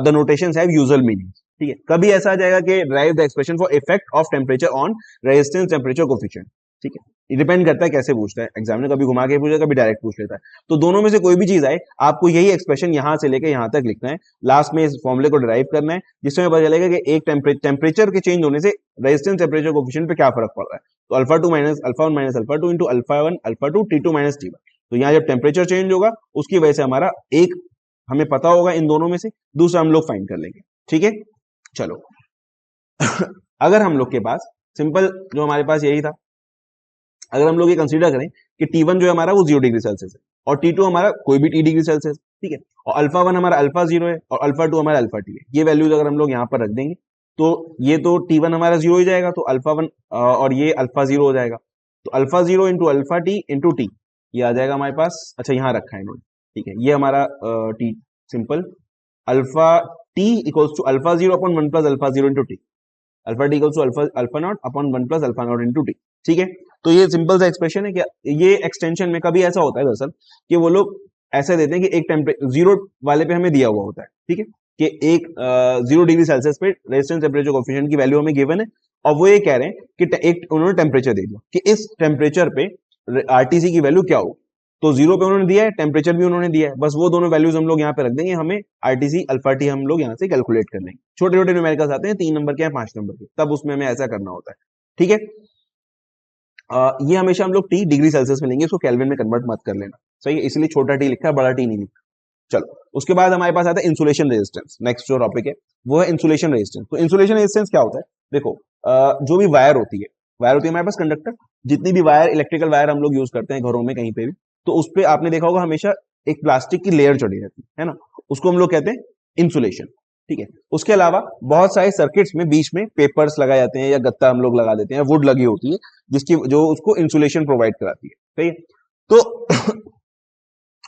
Speaker 1: the notations have usual meaning, ठीक है। कभी ऐसा आ जाएगा कि derive the expression for effect of temperature on resistance temperature coefficient, ठीक है। ये डिपेंड करता है कैसे पूछता है एग्जामिनर, कभी घुमा के पूछेगा, कभी डायरेक्ट पूछ लेता है। तो दोनों में से कोई भी चीज आए, आपको यही एक्सप्रेशन यहां से लेकर यहां तक लिखना है, लास्ट में इस फॉर्मूले को डिराइव करना है, जिससे पता चलेगा कि एक टेम्परेचर के चेंज होने से रेजिस्टेंस टेम्परेचर कोएफिशिएंट पे क्या फर्क पड़ रहा है। तो alpha 2 minus alpha 1 minus alpha 2 into alpha 1 alpha 2 T2 minus T1। तो यहाँ जब टेम्परेचर चेंज होगा उसकी वजह से हमारा एक हमें पता होगा इन दोनों में से, दूसरा हम लोग फाइंड कर लेंगे, ठीक है। चलो अगर हम लोग के पास सिंपल जो हमारे पास यही था, अगर हम लोग ये कंसीडर करें कि T1 जो है हमारा वो 0 डिग्री सेल्सियस है और T2 हमारा कोई भी T डिग्री सेल्सियस, ठीक है, और अल्फा 1 हमारा अल्फा 0 है और अल्फा 2 हमारा अल्फा T है, ये वैल्यूज अगर हम लोग यहाँ पर रख देंगे तो ये तो T1 हमारा 0 हो जाएगा, तो अल्फा 1 और ये अल्फा 0 हो जाएगा, तो alpha 0 into alpha T into T ये आ जाएगा हमारे पास। अच्छा, यहाँ रखा है इन्होंने, ठीक है, ये हमारा T simple alpha T equals to alpha 0 upon 1 plus alpha 0 into T, alpha T equals to alpha not upon 1 plus alpha not into T, ठीक है। तो ये सिंपल सा एक्सप्रेशन है। क्या ये एक्सटेंशन में कभी ऐसा होता है दरअसल कि वो लोग ऐसा देते हैं कि एक टेम्परेचर 0 वाले पे हमें दिया हुआ होता है, ठीक है, कि एक 0 डिग्री सेल्सियस पे रेजिस्टेंस टेम्परेचर कोएफिशिएंट की वैल्यू हमें गिवन है और वो ये कह रहे हैं कि एक उन्होंने टेम्परेचर दे दिया कि इस टेम्परेचर पे आरटीसी की वैल्यू क्या हो, तो 0 पे उन्होंने दिया है, टेम्परेचर भी उन्होंने दिया है, बस वो दोनों वैल्यूज हम लोग यहाँ पे रख देंगे, हमें आरटीसी अल्फा टी हम लोग यहाँ से कैलकुलेट कर लेंगे। छोटे छोटे न्यूमेरिकल्स आते हैं 3 नंबर के या 5 नंबर के, तब उसमें हमें ऐसा करना होता है, ठीक है। ये हमेशा हम लोग टी डिग्री सेल्सियस में लेंगे, इसको केल्विन में कन्वर्ट मत कर लेना, सही है, इसलिए छोटा टी लिखा है, बड़ा टी नहीं लिखा। चलो उसके बाद हमारे पास आता है इंसुलेशन रेजिस्टेंस। नेक्स्ट जो टॉपिक है वो है इंसुलेशन रेजिस्टेंस। तो इंसुलेशन रेजिस्टेंस क्या होता है? देखो जो भी वायर होती है हमारे पास कंडक्टर, जितनी भी वायर, इलेक्ट्रिकल वायर हम लोग यूज करते हैं घरों में कहीं पे भी, तो उस पे आपने देखा होगा हमेशा एक प्लास्टिक की लेयर चढ़ी रहती है ना, उसको हम लोग कहते हैं इंसुलेशन। ठीक है, उसके अलावा बहुत सारे सर्किट्स में बीच में पेपर्स लगाए जाते हैं या गत्ता हम लोग लगा देते हैं, वुड लगी होती है जिसकी जो उसको इंसुलेशन प्रोवाइड कराती है। सही है, तो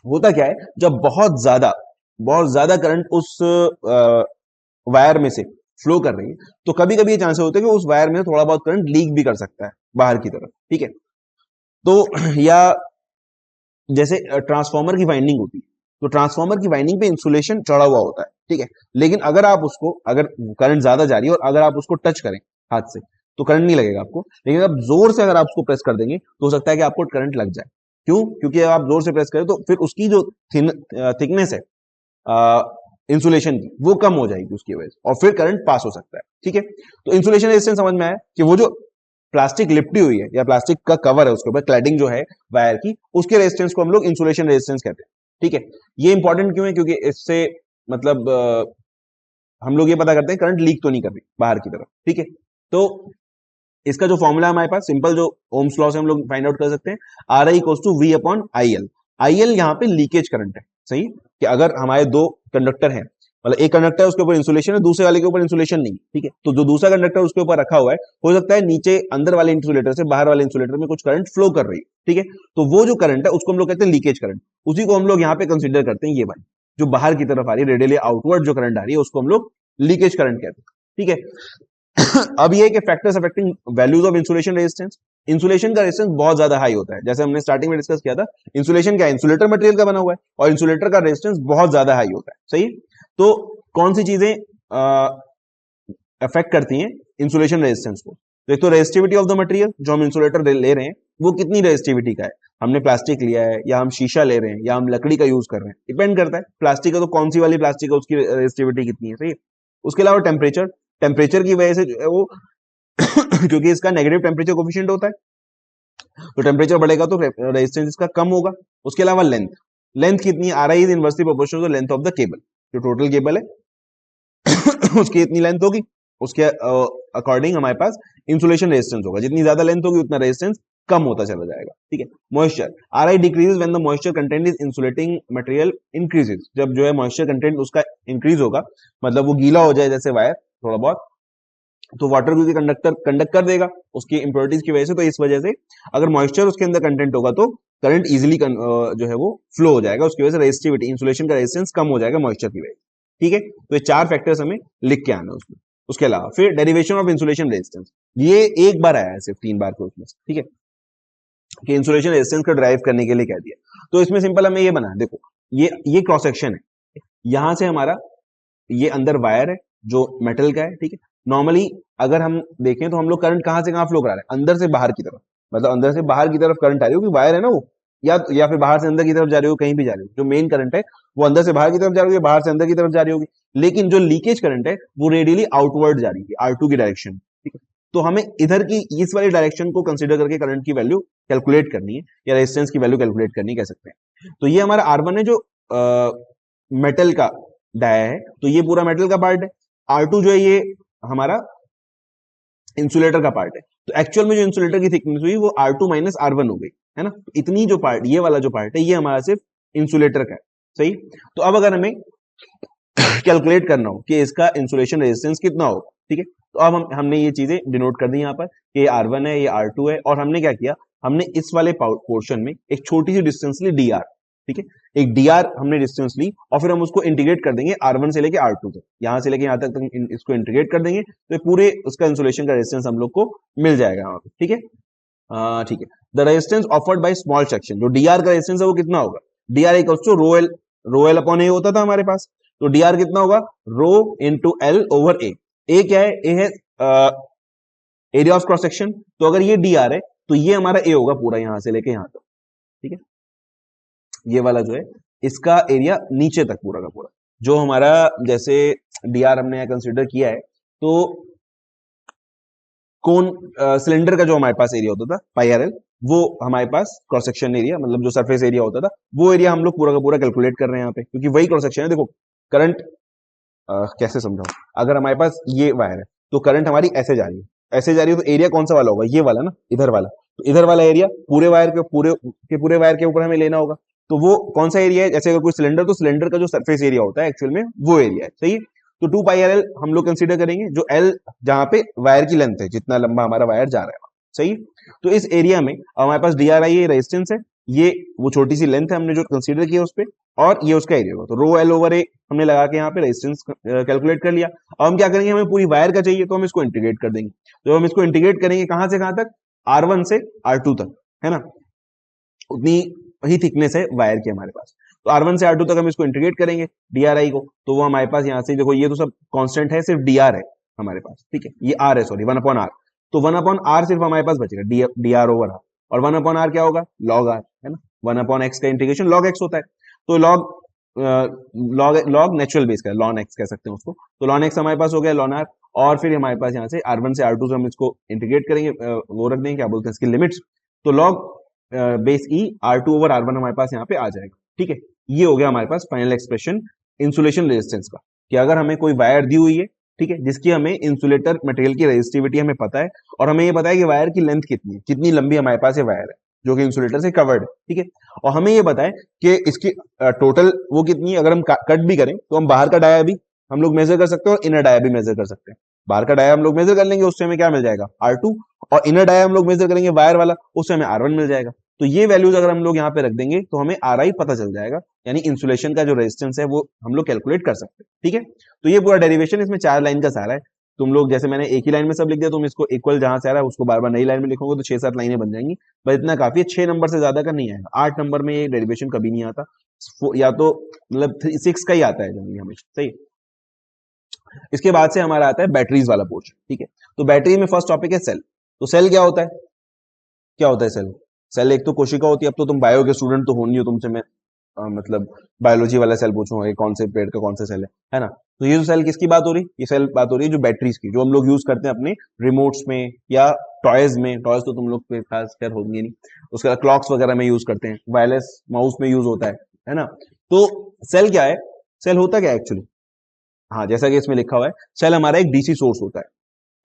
Speaker 1: होता क्या है, जब बहुत ज्यादा करंट उस वायर में से फ्लो कर रही है, तो कभी कभी ये चांसेस होते हैं कि उस वायर में थोड़ा बहुत करंट लीक भी कर सकता है बाहर की तरफ। ठीक है, तो या जैसे ट्रांसफार्मर की वाइंडिंग होती है, तो ट्रांसफार्मर की वाइंडिंग पे इंसुलेशन चढ़ा हुआ होता है। ठीक है, लेकिन अगर करंट ज्यादा जा रही है और अगर आप उसको टच करें हाथ से, तो करंट नहीं लगेगा आपको, लेकिन अब जोर से अगर आप उसको प्रेस कर देंगे तो हो सकता है कि आपको करंट लग जाए। क्यों? क्योंकि अगर आप जोर से प्रेस करें तो फिर उसकी जो थिकनेस है इंसुलेशन की, वो कम हो जाएगी उसकी वजह से, और फिर करंट पास हो सकता है। ठीक है, तो इंसुलेशन रेजिस्टेंस समझ में आया कि वो जो प्लास्टिक लिपटी हुई है या प्लास्टिक का कवर है उसके ऊपर, क्लैडिंग जो है वायर की, उसके रेजिस्टेंस को हम लोग इंसुलेशन रेजिस्टेंस कहते हैं। ठीक है, ये इंपॉर्टेंट क्यों है? क्योंकि इससे मतलब हम लोग ये पता करते हैं करंट लीक तो नहीं कर रही बाहर की तरफ। ठीक है, तो इसका जो फॉर्मूला हमारे पास सिंपल, जो ओम्स लॉ से हम लोग फाइंड आउट कर सकते हैं, R I equals to V upon I L. I L यहाँ पे लीकेज करंट है। सही, कि अगर हमारे दो कंडक्टर हैं, मतलब एक कंडक्टर है उसके ऊपर इंसुलेशन है, दूसरे वाले के ऊपर इंसुलेशन नहीं। ठीक है, तो जो दूसरा कंडक्टर उसके ऊपर रखा हुआ है, हो सकता है नीचे अंदर वाले इंसुलेटर से बाहर वाले इंसुलेटर में कुछ करंट फ्लो कर रही है। ठीक है, तो वो जो करंट है उसको हम लोग कहते हैं लीकेज करंट। उसी को हम लोग यहाँ पे कंसिडर करते हैं, ये वाली जो बाहर की तरफ आ रही है, रेडियली आउटवर्ड जो करंट आ रही है, उसको हम लोग लीकेज करंट कहते हैं। ठीक है, अब ये कि factors affecting values of insulation resistance. Insulation का रेजिस्टेंस बहुत ज्यादा हाई होता है, जैसे हमने स्टार्टिंग में डिस्कस किया था। इंसुलेशन क्या है? इंसुलेटर मटेरियल का बना हुआ है, और इंसुलेटर का रेजिस्टेंस बहुत ज्यादा हाई होता है। सही है, तो कौन सी चीजें अफेक्ट करती हैं इंसुलेशन रेजिस्टेंस को? एक तो रेजिस्टिविटी ऑफ द मटेरियल, जो हम इंसुलेटर ले रहे हैं वो कितनी रेजिस्टिविटी का है। हमने प्लास्टिक लिया है या हम शीशा ले रहे हैं या हम लकड़ी का यूज कर रहे हैं, डिपेंड करता है। प्लास्टिक है तो कौन सी वाली प्लास्टिक है, उसकी रेजिस्टिविटी कितनी है। सही है, उसके अलावा टेम्परेचर, टेम्परेचर की वजह से जो है वो क्योंकि इसका नेगेटिव टेम्परेचर कोफिशिएंट होता है, तो टेम्परेचर बढ़ेगा तो रेजिस्टेंस इसका कम होगा। उसके अलावा लेंथ, लेंथ कितनी है? R I is inversely proportional to length of the cable. जो टोटल केबल है उसकी इतनी लेंथ होगी, उसके अकॉर्डिंग हमारे पास इंसुलेशन रेजिस्टेंस होगा। जितनी ज्यादा लेंथ होगी उतना रेजिस्टेंस कम होता चला जाएगा। ठीक है, moisture, are I decreases when the moisture content is insulating material increases. जब जो है मॉइस्चर कंटेंट उसका इंक्रीज होगा, मतलब वो गीला हो जाए जैसे वायर थोड़ा बहुत, तो वाटर क्योंकि कंडक्ट कर देगा उसकी इंप्योरिटीज की वजह से, तो इस वजह से अगर मॉइस्चर उसके अंदर कंटेंट होगा तो करंट इजीली जो है वो फ्लो हो जाएगा, उसकी वजह से रेजिस्टिविटी, इंसुलेशन का रेजिस्टेंस कम हो जाएगा मॉइस्चर की वजह से। ठीक है, तो ये चार फैक्टर्स हमें लिख के आना है उसमें। उसके अलावा फिर डेरिवेशन ऑफ इंसुलेशन रेजिस्टेंस, ये एक बार आया है सिर्फ 3 बार के उसमें। ठीक है, कि इंसुलेशन रेजिस्टेंस को ड्राइव करने के लिए कह दिया। तो इसमें सिंपल हमें ये बना, देखो ये क्रॉस सेक्शन है, यहां से हमारा ये अंदर वायर है जो मेटल का है। ठीक है, नॉर्मली अगर हम देखें तो हम लोग करंट कहां से कहां फ्लो करा रहे हैं? अंदर से बाहर की तरफ, मतलब अंदर से बाहर की तरफ करंट आ रही हो, क्योंकि वायर है ना वो, या फिर बाहर से अंदर की तरफ जा रही हो, कहीं भी जा रही हो। जो मेन करंट है वो अंदर से बाहर की तरफ जा रही है, बाहर से अंदर की तरफ जा रही होगी। लेकिन जो लीकेज करंट है वो रेडियली आउटवर्ड जा रही है, R2 की डायरेक्शन। ठीक है, तो हमें इधर की इस वाली डायरेक्शन को कंसिडर करके करंट की वैल्यू कैलकुलेट करनी है, या रेजिस्टेंस की वैल्यू कैलकुलेट करनी कह सकते हैं। तो ये हमारा R1 है जो मेटल का डाया है, तो ये पूरा मेटल का पार्ट है। R2 जो है ये हमारा इंसुलेटर का पार्ट है। तो एक्चुअल में जो इंसुलेटर की थिकनेस हुई वो R2 माइनस R1 हो गई, है ना। इतनी जो पार्ट, ये वाला जो पार्ट है, ये हमारा सिर्फ इंसुलेटर का है। सही, तो अब अगर हमें कैलकुलेट करना हो कि इसका इंसुलेशन रेजिस्टेंस कितना होगा, ठीक है, तो अब हमने ये चीजें डिनोट कर दी यहाँ पर कि ये R1 है, ये R2 है, और हमने क्या किया, हमने इस वाले पोर्शन में एक छोटी सी डिस्टेंस ली dr। ठीक है, एक dr हमने डिस्टेंस ली, और फिर हम उसको इंटीग्रेट कर देंगे R1 से लेके R2 तक, यहां से लेके यहां तक इसको इंटीग्रेट कर देंगे, तो पूरे उसका इंसुलेशन का रेजिस्टेंस हम लोग को मिल जाएगा यहाँ पे। ठीक है, ठीक है, the resistance offered by small section, जो dr का रेजिस्टेंस है वो कितना होगा, dr equals to rho L upon A होता था हमारे पास, तो dr कितना होगा, rho into L over A क्या है, ए है एरिया ऑफ क्रॉस सेक्शन, तो अगर ये dr है तो ये हमारा ए होगा पूरा यहां से लेके यहां तक। ठीक है, ये वाला जो है इसका एरिया नीचे तक पूरा का पूरा, जो हमारा जैसे dr हमने कंसीडर किया है, तो कोन सिलेंडर का जो हमारे पास एरिया होता था पाई आर एल, वो हमारे पास क्रॉस सेक्शन एरिया मतलब जो सरफेस एरिया होता था वो एरिया हम लोग पूरा का पूरा कैलकुलेट कर रहे हैं यहाँ पे, क्योंकि वही क्रॉस सेक्शन है। देखो करंट कैसे समझाऊं, अगर हमारे पास ये वायर है तो करंट हमारी ऐसे जा रही है, ऐसे जा रही है, तो एरिया कौन सा वाला होगा, ये वाला ना, इधर वाला। तो इधर वाला एरिया पूरे वायर के पूरे वायर के ऊपर हमें लेना होगा। तो वो कौन सा एरिया है, जैसे अगर कोई सिलेंडर, तो सिलेंडर का जो सरफेस एरिया होता है एक्चुअल में वो एरिया है, सही है। तो 2 पाई आर एल हम लोग कंसीडर करेंगे, जो एल जहां पे वायर की लेंथ है, जितना लंबा हमारा वायर जा रहा है, सही है। तो इस एरिया में हमारे पास डी आर आई ये रेजिस्टेंस है, ये वो छोटी सी लेंथ है हमने जो कंसीडर किया उस पर, और ये उसका एरिया होगा। तो रो एल ओवर ए हमने लगा के यहाँ पे रेजिस्टेंस कैलकुलेट कर लिया। अब हम क्या करेंगे, हमें पूरी वायर का चाहिए तो हम इसको इंटीग्रेट कर देंगे। तो हम इसको इंटीग्रेट करेंगे कहां से कहां तक, R1 से R2 तक, है ना, उतनी ही थिकनेस है वायर की हमारे पास। तो R1 से R2 तक हम इसको इंटीग्रेट करेंगे DRI को, तो वो हमारे पास यहाँ से देखो ये तो सब कांस्टेंट है, सिर्फ DR है हमारे पास, ठीक है, ये R है, सॉरी 1/R। तो 1/R सिर्फ हमारे पास बचेगा, DR ओवर R, और 1/R क्या होगा, log R, है ना। 1/x का इंटीग्रेशन log x होता है। तो log नेचुरल बेस का ln x कह सकते हैं उसको। तो ln x हमारे पास हो गया ln R, और फिर हमारे पास यहाँ से R1 से R2 से हम इसको इंटीग्रेट करेंगे, वो रख देंगे, क्या बोलते हैं इसकी लिमिट्स। तो log बेस ई R2 ओवर R1 हमारे पास यहाँ पे आ जाएगा, ठीक है। ये हो गया हमारे पास फाइनल एक्सप्रेशन इंसुलेशन रेजिस्टेंस का, कि अगर हमें कोई वायर दी हुई है, ठीक है, जिसकी हमें इंसुलेटर मटेरियल की रेजिस्टिविटी हमें पता है, और हमें ये पता है कि वायर की लेंथ कितनी है, कितनी लंबी हमारे पास ये वायर है जो कि इंसुलेटर से कवर्ड है, ठीक है, और हमें ये पता है कि इसकी टोटल वो कितनी है। अगर हम कट भी करें तो हम बाहर का डाया भी हम लोग मेजर कर सकते हैं, और इनर डाया भी मेजर कर सकते हैं। बाहर का डाया हम लोग मेजर कर लेंगे, उससे हमें क्या मिल जाएगा, R2, और इनर डाया हम लोग मेजर करेंगे वायर वाला, उससे हमें R1 मिल जाएगा। तो ये वैल्यूज अगर हम लोग यहाँ पे रख देंगे तो हमें RI पता चल जाएगा, यानी इंसुलेशन का जो रेजिस्टेंस है वो हम लोग कैलकुलेट कर सकते हैं, ठीक है। तो ये पूरा डेरिवेशन इसमें 4 लाइन का सारा है। तुम लोग जैसे मैंने एक ही लाइन में सब लिख दिया, तुम इसको इक्वल जहां से आ रहा है उसको बार बार नई लाइन में लिखोगे तो 6-7 लाइनें बन जाएंगी, बस इतना काफी है। 6 नंबर से ज्यादा का नहीं आएगा, 8 नंबर में ये डेरिवेशन कभी नहीं आता, या तो मतलब 6 का ही आता है जनरली हमेशा, सही। इसके बाद से हमारा आता है बैटरीज वाला पोर्शन, ठीक है। तो बैटरी में फर्स्ट टॉपिक है सेल। तो सेल क्या होता है, क्या होता है सेल, सेल एक तो कोशिका होती है। अब तो तुम बायो के स्टूडेंट तो हो नहीं हो, तुमसे मैं मतलब बायोलॉजी वाला सेल पूछूंगा कि कौन से पेड़ का कौन सा सेल है ना। तो ये जो सेल किसकी बात हो रही, ये सेल बात हो रही है जो बैटरीज की, जो हम लोग यूज करते हैं अपने रिमोट्स में या टॉयज में। टॉयज तो तुम लोग के खास कर होंगे नहीं, उसका क्लॉक्स वगैरह में यूज करते हैं, वायरलेस माउस में यूज होता है ना। तो सेल क्या है, सेल होता क्या है एक्चुअली, हाँ जैसा कि इसमें लिखा हुआ है, सेल हमारा एक डीसी सोर्स होता है,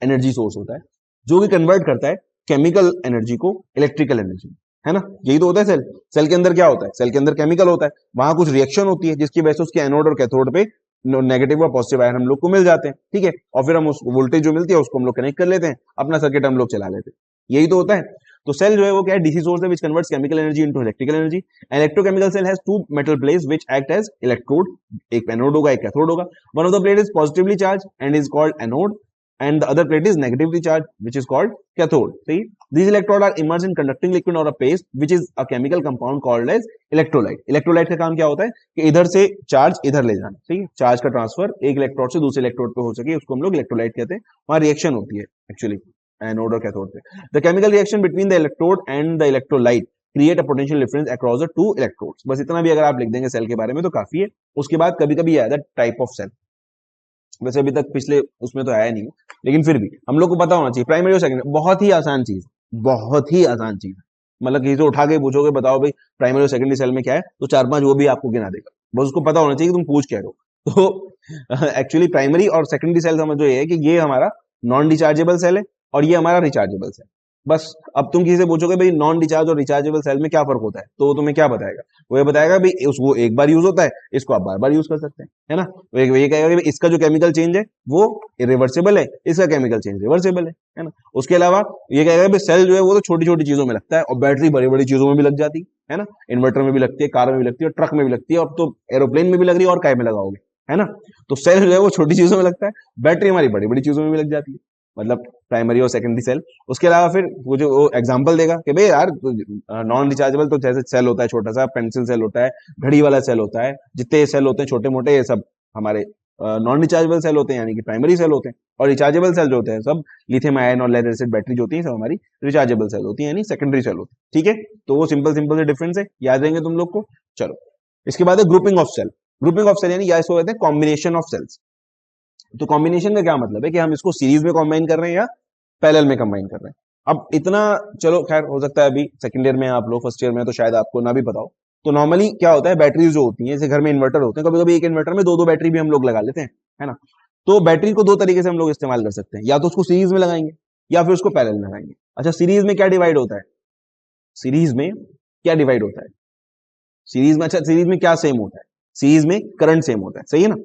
Speaker 1: एनर्जी सोर्स होता है, जो कि कन्वर्ट करता है केमिकल एनर्जी को इलेक्ट्रिकल एनर्जी, है ना। यही तो होता है सेल। सेल के अंदर क्या होता है, सेल के अंदर केमिकल होता है, वहां कुछ रिएक्शन होती है जिसकी वजह से उसके एनोड और कैथोड पे नेगेटिव और पॉजिटिव आयन हम लोग को मिल जाते हैं, ठीक है, और फिर हम उस वोल्टेज जो मिलती है उसको हम लोग कनेक्ट कर लेते हैं, अपना सर्किट हम लोग चला लेते हैं, यही तो होता है। तो सेल जो है वो क्या है, डीसी सोर्स है which converts chemical energy into electrical energy. Electrochemical cell has two metal plates which act as electrode, एक एनोड होगा एक कैथोड होगा। One of the plate is positively charge and is called anode, and the other plate is negatively charged which is called cathode. See, these electrodes are immersed in conducting liquid or a paste which is a chemical compound called as electrolyte. electrolyte का काम क्या होता है कि इधर से charge इधर ले जाना, ठीक है, चार्ज का ट्रांसफर एक इलेक्ट्रोड से दूसरे इलेक्ट्रोड पे हो सके, उसको हम लोग इलेक्ट्रोलाइट कहते हैं। वहां रिएक्शन होती है एक्चुअली एनोड और कैथोड पे। The chemical reaction between the electrode and the electrolyte create a potential difference across the two electrodes. बस इतना भी अगर आप लिख देंगे सेल के बारे में तो काफी है। उसके बाद कभी कभी आया था टाइप ऑफ सेल, वैसे अभी तक पिछले उसमें तो आया नहीं, लेकिन फिर भी हम लोग को पता होना चाहिए प्राइमरी और सेकेंडरी। बहुत ही आसान चीज, बहुत ही आसान चीज, मतलब किसी से उठा के पूछोगे बताओ भाई प्राइमरी और सेकेंडरी सेल में क्या है, तो 4-5 वो भी आपको गिना देगा, बस उसको पता होना चाहिए कि तुम पूछ क्या रहे हो। तो एक्चुअली प्राइमरी और सेकेंडरी सेल समझो ये है कि ये हमारा नॉन डिचार्जेबल सेल है और ये हमारा रिचार्जेबल सेल। बस अब तुम किसी से पूछोगे भाई नॉन डिचार्ज और रिचार्जेबल सेल में क्या फर्क होता है, तो वो तुम्हें क्या बताएगा, वो ये बताएगा भाई वो एक बार यूज होता है, इसको आप बार बार यूज कर सकते हैं, है ना। वो ये कहेगा कि इसका जो केमिकल चेंज है वो इरिवर्सिबल है, इसका केमिकल चेंज रिवर्सिबल है ना। उसके अलावा ये कहेगा भाई सेल जो है वो तो छोटी छोटी चीजों में लगता है और बैटरी बड़ी बड़ी चीजों में भी लग जाती है ना, इन्वर्टर में भी लगती है, कार में भी लगती है, ट्रक में भी लगती है, अब तो एरोप्लेन में भी लग रही है और काय में लगाओगे, है ना। तो सेल जो है वो छोटी चीजों में लगता है, बैटरी हमारी बड़ी बड़ी चीजों में भी लग जाती है, मतलब प्राइमरी और सेकेंडरी सेल। उसके अलावा फिर वो जो एग्जांपल देगा कि भाई यार नॉन रिचार्जेबल तो जैसे सेल होता है छोटा सा पेंसिल सेल होता है, घड़ी वाला सेल होता है, जितने सेल होते हैं छोटे मोटे ये सब हमारे नॉन रिचार्जेबल सेल होते हैं, यानी कि प्राइमरी सेल होते हैं। और रिचार्जेबल सेल जो होते हैं सब लिथियम आयन और लेड एसिड बैटरी जो होती है सब हमारी रिचार्जेबल सेल होती है, यानी सेकेंडरी सेल होती है, ठीक है। तो वो सिंपल सिंपल से डिफरेंस है, याद रहेंगे तुम लोग को। चलो इसके बाद है grouping of cell. Grouping of cell यानी या इसको कहते हैं कॉम्बिनेशन ऑफ सेल्स। तो कॉम्बिनेशन का क्या मतलब है कि हम इसको सीरीज में कॉम्बाइन कर रहे हैं या पैरेलल में कंबाइन कर रहे हैं। अब इतना चलो खैर हो सकता है अभी सेकंड ईयर में आप लोग, फर्स्ट ईयर में तो शायद आपको ना भी पता हो। तो नॉर्मली क्या होता है, बैटरीज जो होती हैं, जैसे घर में इन्वर्टर होते हैं, कभी कभी एक इन्वर्टर में दो दो बैटरी भी हम लोग लगा लेते हैं, है ना। तो बैटरी को दो तरीके से हम लोग इस्तेमाल कर सकते हैं, या तो उसको सीरीज में लगाएंगे या फिर उसको पैरेलल में लगाएंगे। अच्छा, सीरीज में क्या डिवाइड होता है, सीरीज में क्या डिवाइड होता है, सीरीज में, अच्छा सीरीज में क्या सेम होता है, सीरीज में करंट सेम होता है, सही है ना।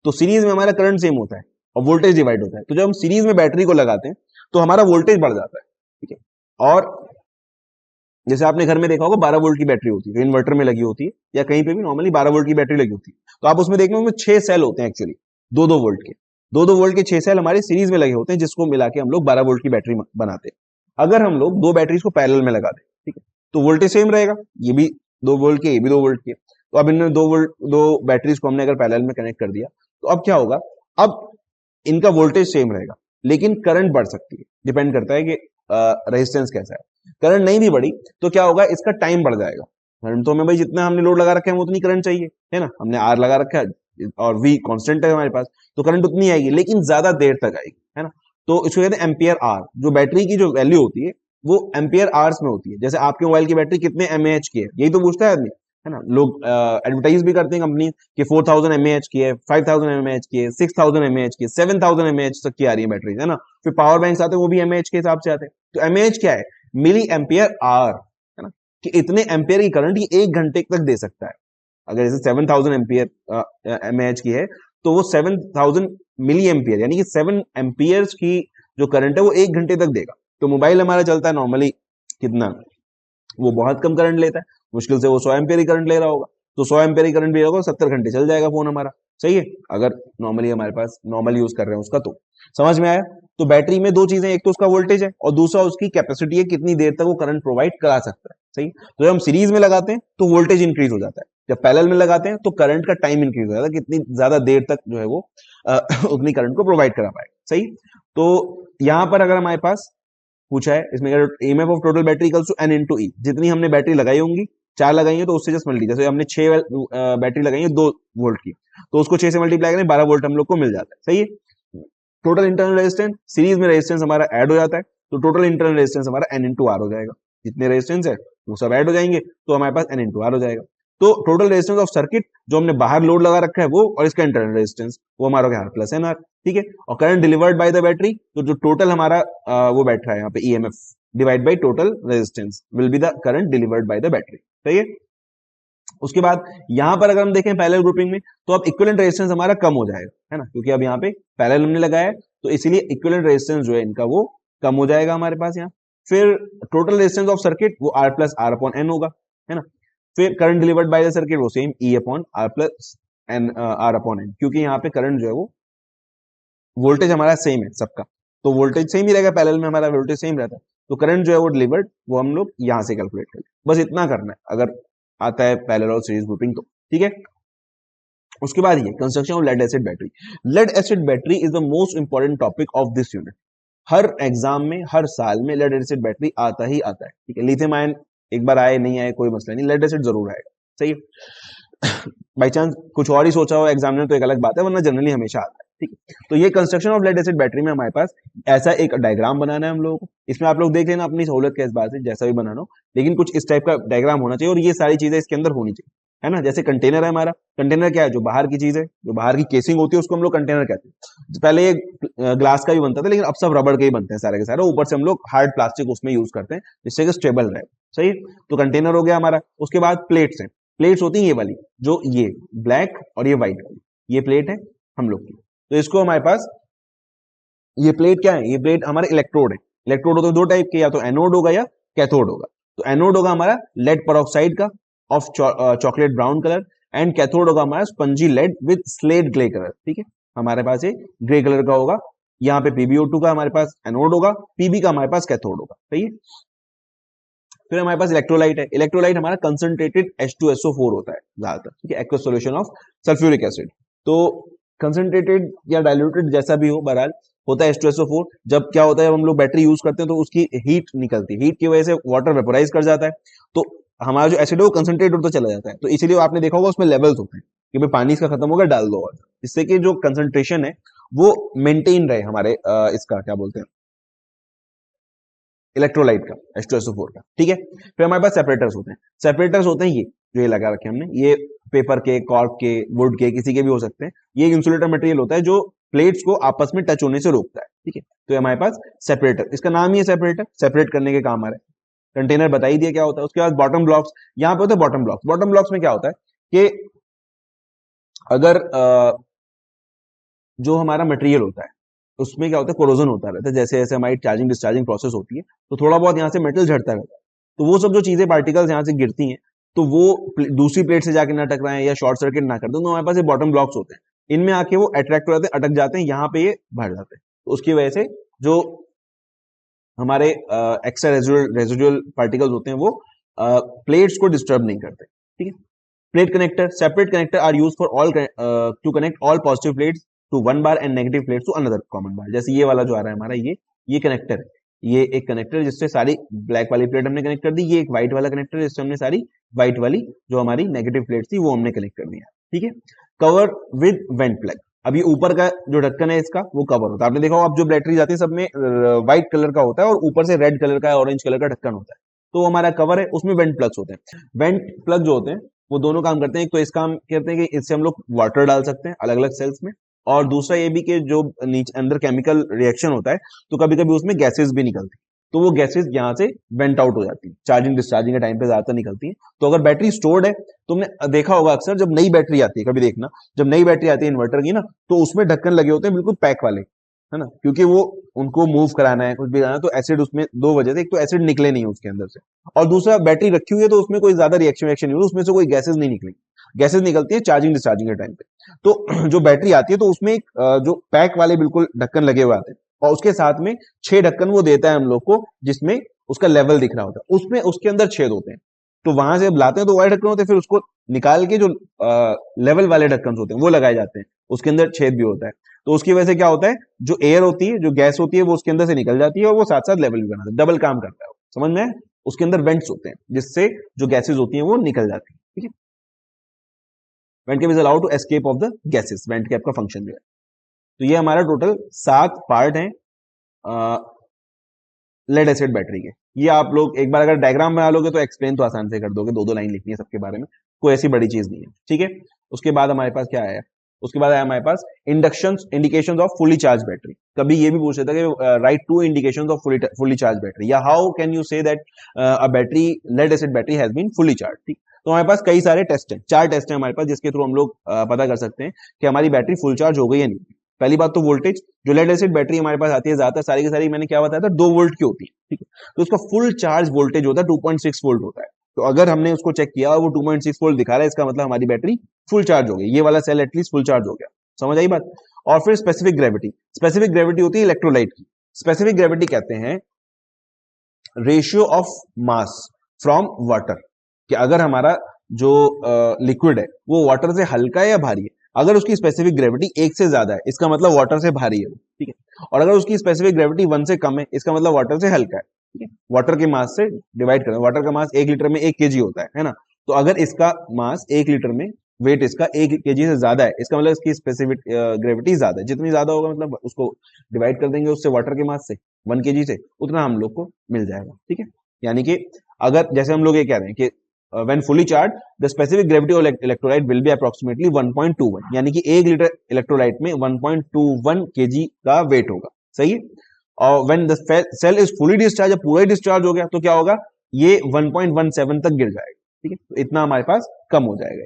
Speaker 1: तो सीरीज में हमारा करंट सेम होता है और वोल्टेज डिवाइड होता है। तो जब हम सीरीज में बैटरी को लगाते हैं तो हमारा वोल्टेज बढ़ जाता है, ठीक है। और जैसे आपने घर में देखा होगा 12 वोल्ट की बैटरी होती है, जो इन्वर्टर में लगी होती है या कहीं पे भी नॉर्मली 12 वोल्ट की बैटरी लगी होती है। तो आप उसमें देखना, उसमें 6 सेल होते हैं एक्चुअली, दो दो वोल्ट के, दो दो वोल्ट के 6 सेल हमारे सीरीज में लगे होते हैं, जिसको मिला के हम लोग 12 वोल्ट की बैटरी बनाते हैं। अगर हम लोग दो बैटरीज को पैरेलल में लगा दें, ठीक है, तो वोल्टेज सेम रहेगा, ये भी 2 वोल्ट के, ये भी 2 वोल्ट के। तो अब इनमें 2 वोल्ट, दो बैटरीज को हमने अगर पैरेलल में कनेक्ट कर दिया, तो अब क्या होगा, अब इनका वोल्टेज सेम रहेगा, लेकिन करंट बढ़ सकती है, डिपेंड करता है कि रेजिस्टेंस कैसा है। करंट नहीं भी बढ़ी तो क्या होगा, इसका टाइम बढ़ जाएगा। करंट तो हमें भाई जितना हमने लोड लगा रखा है उतनी करंट चाहिए, है ना, हमने आर लगा रखा है और वी कांस्टेंट है हमारे पास, तो करंट उतनी आएगी, लेकिन ज्यादा देर तक आएगी, है ना। तो इसको कहते हैं एम्पियर आर। जो बैटरी की जो वैल्यू होती है वो एम्पियर आवर्स में होती है। जैसे आपके मोबाइल की बैटरी कितने एमएएच की है, यही तो पूछता है आदमी, है ना। लोग एडवर्टाइज भी करते हैं कंपनी कि 4000 एमएएच की है, 5000 एमएएच की है, 6000 एमएएच की है, 7000 एमएएच तक की आ रही है बैटरी, है ना। फिर पावर बैंक आते हैं, वो भी एमएएच के हिसाब से आते हैं। तो एमएएच क्या है, मिली एम्पियर आवर, है ना, कि इतने एम्पियर की करंट ये 1 घंटे तक दे सकता है। अगर जैसे 7000 एम्पियर एमएएच की है, तो वो 7000 मिली एम्पियर, यानी कि 7 एम्पियर्स की जो करंट है वो 1 घंटे तक देगा। तो मोबाइल हमारा चलता है नॉर्मली कितना, वो बहुत कम करंट लेता है, मुश्किल से वो 100 एम्पियर ही करंट ले रहा होगा। तो 100 एम्पियर ही करंट भी होगा, 70 घंटे चल जाएगा फोन हमारा, सही है, अगर नॉर्मली हमारे पास नॉर्मल यूज कर रहे हैं उसका। तो समझ में आया। तो बैटरी में दो चीजें, एक तो उसका वोल्टेज है और दूसरा उसकी कैपेसिटी है, कितनी देर तक वो करंट प्रोवाइड करा सकता है, सही। तो जब हम सीरीज में लगाते हैं तो वोल्टेज इंक्रीज हो जाता है, जब पैरेलल में लगाते हैं तो करंट का टाइम इंक्रीज हो जाता है, कितनी ज्यादा देर तक जो है वो उतनी करंट को प्रोवाइड करा पाएगा, सही। तो यहां पर अगर हमारे पास पूछा है, इसमें EMF of total battery equals to N into E, जितनी हमने बैटरी लगाई होंगी, 4 लगाई है तो उससे जस्ट मल्टीप्लाई, जैसे हमने 6 बैटरी लगाई है 2 वोल्ट की, तो उसको 6 से मल्टीप्लाई करें 12 वोल्ट हम लोग को मिल जाता है, सही है। टोटल इंटरनल रेजिस्टेंस, सीरीज में रेजिस्टेंस हमारा ऐड हो जाता है, तो टोटल इंटरनल रेजिस्टेंस हमारा एन इंटू आर हो जाएगा। जितने रेजिस्टेंस है वो सब ऐड हो जाएंगे, तो हमारे पास एन इंटू आर हो जाएगा। तो टोटल रेजिस्टेंस ऑफ सर्किट, जो हमने बाहर लोड लगा रखा है वो, और इसका इंटरनल रेजिस्टेंस, वो हमारा क्या है, प्लस एन आर, ठीक है। और current delivered by the battery, तो जो टोटल हमारा वो बैठ रहा है यहाँ पे EMF divide by total resistance will be the current delivered by the battery, सही है। उसके बाद यहां पर अगर हम देखें पैरेलल ग्रुपिंग में, तो अब इक्विवेलेंट रेजिस्टेंस हमारा कम हो जाएगा, है ना, क्योंकि अब यहाँ पे पैरेलल हमने लगाया है, तो इसीलिए इक्विवेलेंट रेजिस्टेंस जो है इनका वो कम हो जाएगा हमारे पास यहाँ। फिर टोटल रेजिस्टेंस ऑफ सर्किट वो R plus R upon N होगा, है ना। फिर current delivered by the circuit वो same E upon R plus N, R upon N, क्योंकि यहाँ पे करंट जो है वो, वोल्टेज हमारा सेम है सबका, तो वोल्टेज सेम ही रहेगा, पैरेलल में हमारा वोल्टेज सेम रहता है, तो करंट जो है वो डिलीवर्ड वो हम लोग यहां से कैलकुलेट करें। बस इतना करना है अगर आता है पैरेलल और सीरीज ग्रुपिंग तो, ठीक है। उसके बाद ये construction of lead acid battery. Lead acid battery is the most important topic of this unit. हर एग्जाम में, हर साल में लेड एसिड बैटरी आता ही आता है, ठीक है। लिथियम आयन एक बार आए नहीं आए कोई मसला नहीं, लेड एसिड जरूर आएगा, सही है। बाई चांस कुछ और ही सोचा हो एग्जामिनर तो एक अलग बात है, वरना जनरली हमेशा आता है, ठीक है। तो ये construction of lead acid battery में हमारे पास ऐसा एक डायग्राम बनाना है हम लोगों को। इसमें आप लोग देख लेना अपनी सहूलत के इस बात से, जैसा भी बनाना हो, लेकिन कुछ इस टाइप का डायग्राम होना चाहिए और ये सारी चीजें इसके अंदर होनी चाहिए, है ना। जैसे कंटेनर है हमारा, कंटेनर क्या है, जो बाहर की चीज है, जो बाहर की केसिंग होती है उसको हम लोग कंटेनर कहते हैं। पहले ये ग्लास का भी बनता था, लेकिन अब सब रबड़ के ही बनते हैं सारे के सारे, ऊपर से हम लोग हार्ड प्लास्टिक उसमें यूज करते हैं जिससे कि स्टेबल रहे, सही। तो कंटेनर हो गया हमारा। उसके बाद प्लेट्स हैं, प्लेट्स होती है ये वाली, जो ये ब्लैक और ये व्हाइट वाली, ये प्लेट है हम लोग की। तो इसको हमारे पास, ये प्लेट क्या है, ये प्लेट हमारे इलेक्ट्रोड है। इलेक्ट्रोड होते हैं दो टाइप के, या तो एनोड होगा या कैथोड होगा। तो एनोड होगा हमारा लेड पेरोक्साइड का of chocolate brown colour, and cathode होगा हमारा spongy lead with slate grey colour, ठीक है। हमारे पास ये ग्रे कलर का होगा। यहाँ पे PbO2 का हमारे पास एनोड होगा, Pb का हमारे पास कैथोड होगा, सही है। फिर हमारे पास इलेक्ट्रोलाइट है। इलेक्ट्रोलाइट हमारा कंसंट्रेटेड H2SO4 होता है ज्यादातर, ठीक है, aqueous solution of sulphuric acid. तो कंसंट्रेटेड या डाइल्यूटेड जैसा भी हो, बहरहाल होता है H2SO4। जब क्या होता है, जब हम लोग बैटरी यूज करते हैं तो उसकी हीट निकलती है, हीट की वजह से वाटर वेपोराइज कर जाता है, तो हमारा जो एसिड है वो कंसंट्रेट होता चला जाता है। तो इसीलिए आपने देखा होगा उसमें लेवल्स होते हैं कि भाई पानी इसका खत्म होगा, डाल दो और, जिससे कि जो कंसंट्रेशन है वो मेंटेन रहे हमारे इसका क्या बोलते हैं, इलेक्ट्रोलाइट का H2SO4 का, ठीक है। फिर हमारे पास सेपरेटर्स होते हैं। सेपरेटर्स होते हैं ये जो ये लगा रखे हमने, ये पेपर के, कॉर्क के, वुड के, किसी के भी हो सकते हैं। ये एक इंसुलेटर मटेरियल होता है जो प्लेट्स को आपस में टच होने से रोकता है, ठीक है। तो ये हमारे पास सेपरेटर, इसका नाम ही है सेपरेटर, सेपरेट करने के काम आ रहा है। कंटेनर बता ही दिया क्या होता है। उसके बाद बॉटम ब्लॉक्स, यहाँ पे होते हैं बॉटम ब्लॉक्स। बॉटम ब्लॉक्स में क्या होता है कि अगर जो हमारा मटेरियल होता है उसमें क्या होता है, कोरोजन होता रहता है। जैसे जैसे हमारी चार्जिंग डिस्चार्जिंग प्रोसेस होती है तो थोड़ा बहुत यहाँ से मेटल झड़ता रहता है। तो वो सब जो चीजें पार्टिकल्स यहाँ से गिरती हैं तो वो दूसरी प्लेट से जाके ना टकराएं या शॉर्ट सर्किट ना कर दो, तो हमारे पास ये बॉटम ब्लॉक्स होते हैं। इनमें आके वो अट्रैक्ट हो जाते हैं, अटक जाते हैं, यहाँ पे ये भर जाते हैं। तो उसकी वजह से जो हमारे एक्स्ट्रा रेजिडुअल पार्टिकल्स होते हैं वो प्लेट्स को डिस्टर्ब नहीं करते, ठीक है। Plate connector, separate connector are use for all to connect all positive plates to one bar and negative plates to another common bar. जैसे ये वाला जो आ रहा है हमारा, ये कनेक्टर है, ये एक कनेक्टर जिससे सारी ब्लैक वाली प्लेट हमने कनेक्ट कर दी। ये एक व्हाइट वाला कनेक्टर जिससे हमने सारी व्हाइट वाली जो हमारी नेगेटिव प्लेट थी वो हमने कनेक्ट कर दिया, ठीक है। कवर विद वेंट प्लग, अब ये ऊपर का जो ढक्कन है इसका वो कवर होता है। आपने देखा होगा, अब जो बैटरी जाती है सब में व्हाइट कलर का होता है और ऊपर से रेड कलर का, ऑरेंज कलर का ढक्कन होता है। तो हमारा कवर है, उसमें वेंट प्लग्स होते हैं। वेंट प्लग जो होते हैं वो दोनों काम करते हैं। एक तो इस काम करते हैं कि इससे हम लोग वाटर डाल सकते हैं अलग अलग सेल्स में, और दूसरा ये भी कि जो नीचे अंदर केमिकल रिएक्शन होता है तो कभी कभी उसमें गैसेस भी निकलती है, तो वो गैसेस यहाँ से वेंट आउट हो जाती है। चार्जिंग डिस्चार्जिंग के टाइम पे ज्यादातर निकलती है। तो अगर बैटरी स्टोर्ड है, तुमने देखा होगा अक्सर जब नई बैटरी आती है, कभी देखना जब नई बैटरी आती है इन्वर्टर की ना, तो उसमें ढक्कन लगे होते हैं बिल्कुल पैक वाले, है ना, क्योंकि वो उनको मूव कराना है, कुछ भी कराना है। तो एसिड उसमें दो वजह से, एक तो एसिड निकले नहीं उसके अंदर से, और दूसरा बैटरी रखी हुई है तो उसमें कोई ज्यादा रिएक्शन नहीं हो, उसमें से कोई गैसेस नहीं निकलेंगी। गैसेस निकलती है चार्जिंग डिस्चार्जिंग के टाइम पे। तो जो बैटरी आती है तो उसमें एक जो पैक वाले बिल्कुल ढक्कन लगे हुए आते हैं, और उसके साथ में 6 ढक्कन वो देता है हम लोग को, जिसमें उसका लेवल दिख रहा होता है। उसमें उसके अंदर छेद होते हैं, तो वहां से जब लाते हैं तो वाइट ढक्कन होते हैं, फिर उसको निकाल के जो लेवल वाले ढक्कन होते हैं वो लगाए जाते हैं, उसके अंदर छेद भी होता है। तो उसकी वजह से क्या होता है, जो एयर होती है, जो गैस होती है, वो उसके अंदर से निकल जाती है और वो साथ साथ लेवल भी बनाता है, डबल काम करता है। समझ में? उसके अंदर वेंट्स होते हैं जिससे जो गैसेज होती हैं वो निकल जाती है, ठीक है। Vent cap is allowed to escape of the gases, vent cap का फंक्शन जो है। तो ये हमारा टोटल 7 पार्ट है लेड एसिड बैटरी के। ये आप लोग एक बार अगर डायग्राम बना लोगे तो एक्सप्लेन तो आसान से कर दोगे, 2-2 लाइन लिखनी है सबके बारे में, कोई ऐसी बड़ी चीज नहीं है, ठीक है। उसके बाद हमारे पास क्या आया, उसके बाद आया हमारे पास inductions, indications of fully charge battery. कभी ये भी पूछ लेता है कि write 2 indications of fully charge battery, या how can you say that a battery, lead acid battery has been fully charge, ठीक। तो हमारे पास कई सारे टेस्ट हैं, 4 टेस्ट हैं हमारे पास, जिसके थ्रू हम लोग पता कर सकते हैं कि हमारी बैटरी फुल चार्ज हो गई या नहीं। पहली बात तो वोल्टेज, जो लेड एसिड बैटरी हमारे पास आती है ज्यादातर सारी की सारी, मैंने क्या बताया था, 2 वोल्ट की होती है, ठीक है। तो उसका फुल चार्ज वोल्टेज होता है 2.6 वोल्ट होता है। तो अगर हमने उसको चेक किया और वो 2.6 वोल्ट दिखा रहा है, इसका मतलब हमारी बैटरी फुल चार्ज हो गई, ये वाला सेल एटलीस्ट फुल चार्ज हो गया। समझ आई बात? और फिर स्पेसिफिक ग्रेविटी, स्पेसिफिक ग्रेविटी होती है इलेक्ट्रोलाइट की। स्पेसिफिक ग्रेविटी कहते हैं ratio of mass from water, कि अगर हमारा जो लिक्विड है वो वाटर से हल्का है या भारी है। अगर उसकी स्पेसिफिक ग्रेविटी 1 से ज्यादा है, इसका मतलब वाटर से भारी है, ठीक है। और अगर उसकी स्पेसिफिक ग्रेविटी 1 से कम है, इसका मतलब वाटर से हल्का है, ठीक है। वाटर के मास से डिवाइड करें, वाटर का मास 1 लीटर में 1 केजी होता है ना। तो अगर इसका मास 1 लीटर में, वेट इसका 1 केजी से ज्यादा है, इसका मतलब इसकी स्पेसिफिक ग्रेविटी ज्यादा है। जितनी ज्यादा होगा मतलब उसको डिवाइड कर देंगे उससे, वाटर के मास से 1 केजी से, उतना हम लोग को मिल जाएगा, ठीक है। यानी कि अगर जैसे हम लोग ये कह रहे हैं कि when fully charged the specific gravity of electrolyte will be approximately 1.21, यानी कि 1 लीटर इलेक्ट्रोलाइट में 1.21 kg का वेट होगा, सही है। और when the cell is fully discharged, जब पूरा ही डिस्चार्ज हो गया तो क्या होगा, ये 1.17 तक गिर जाएगा, ठीक है। तो इतना हमारे पास कम हो जाएगा।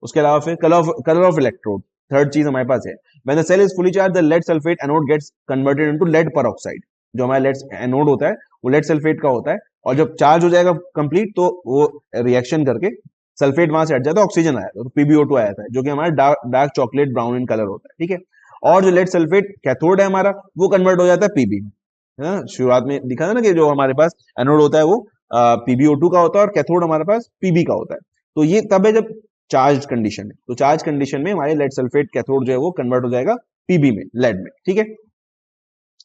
Speaker 1: उसके अलावा फिर कलर ऑफ इलेक्ट्रोड, थर्ड चीज हमारे पास है, when the cell is fully charged the lead sulfate anode gets converted into lead peroxide। जो हमारा लेड एनोड होता है वो लेड सल्फेट का होता है, और जब चार्ज हो जाएगा कंप्लीट तो वो रिएक्शन करके सल्फेट वहां से हट जाता है, ऑक्सीजन आया था, तो PbO2 आया था, जो कि हमारा dark chocolate brown in colour होता है, ठीक है। और जो लेड सल्फेट कैथोड है हमारा, वो कन्वर्ट हो जाता है Pb में, है ना। शुरुआत में दिखा था ना कि जो हमारे पास एनोड होता है वो PbO2 का होता है और कैथोड हमारे पास Pb का होता है। तो ये तब है जब चार्ज कंडीशन है, तो चार्ज कंडीशन में हमारे लेड सल्फेट कैथोड जो है वो कन्वर्ट हो जाएगा Pb में, लेड में, ठीक है,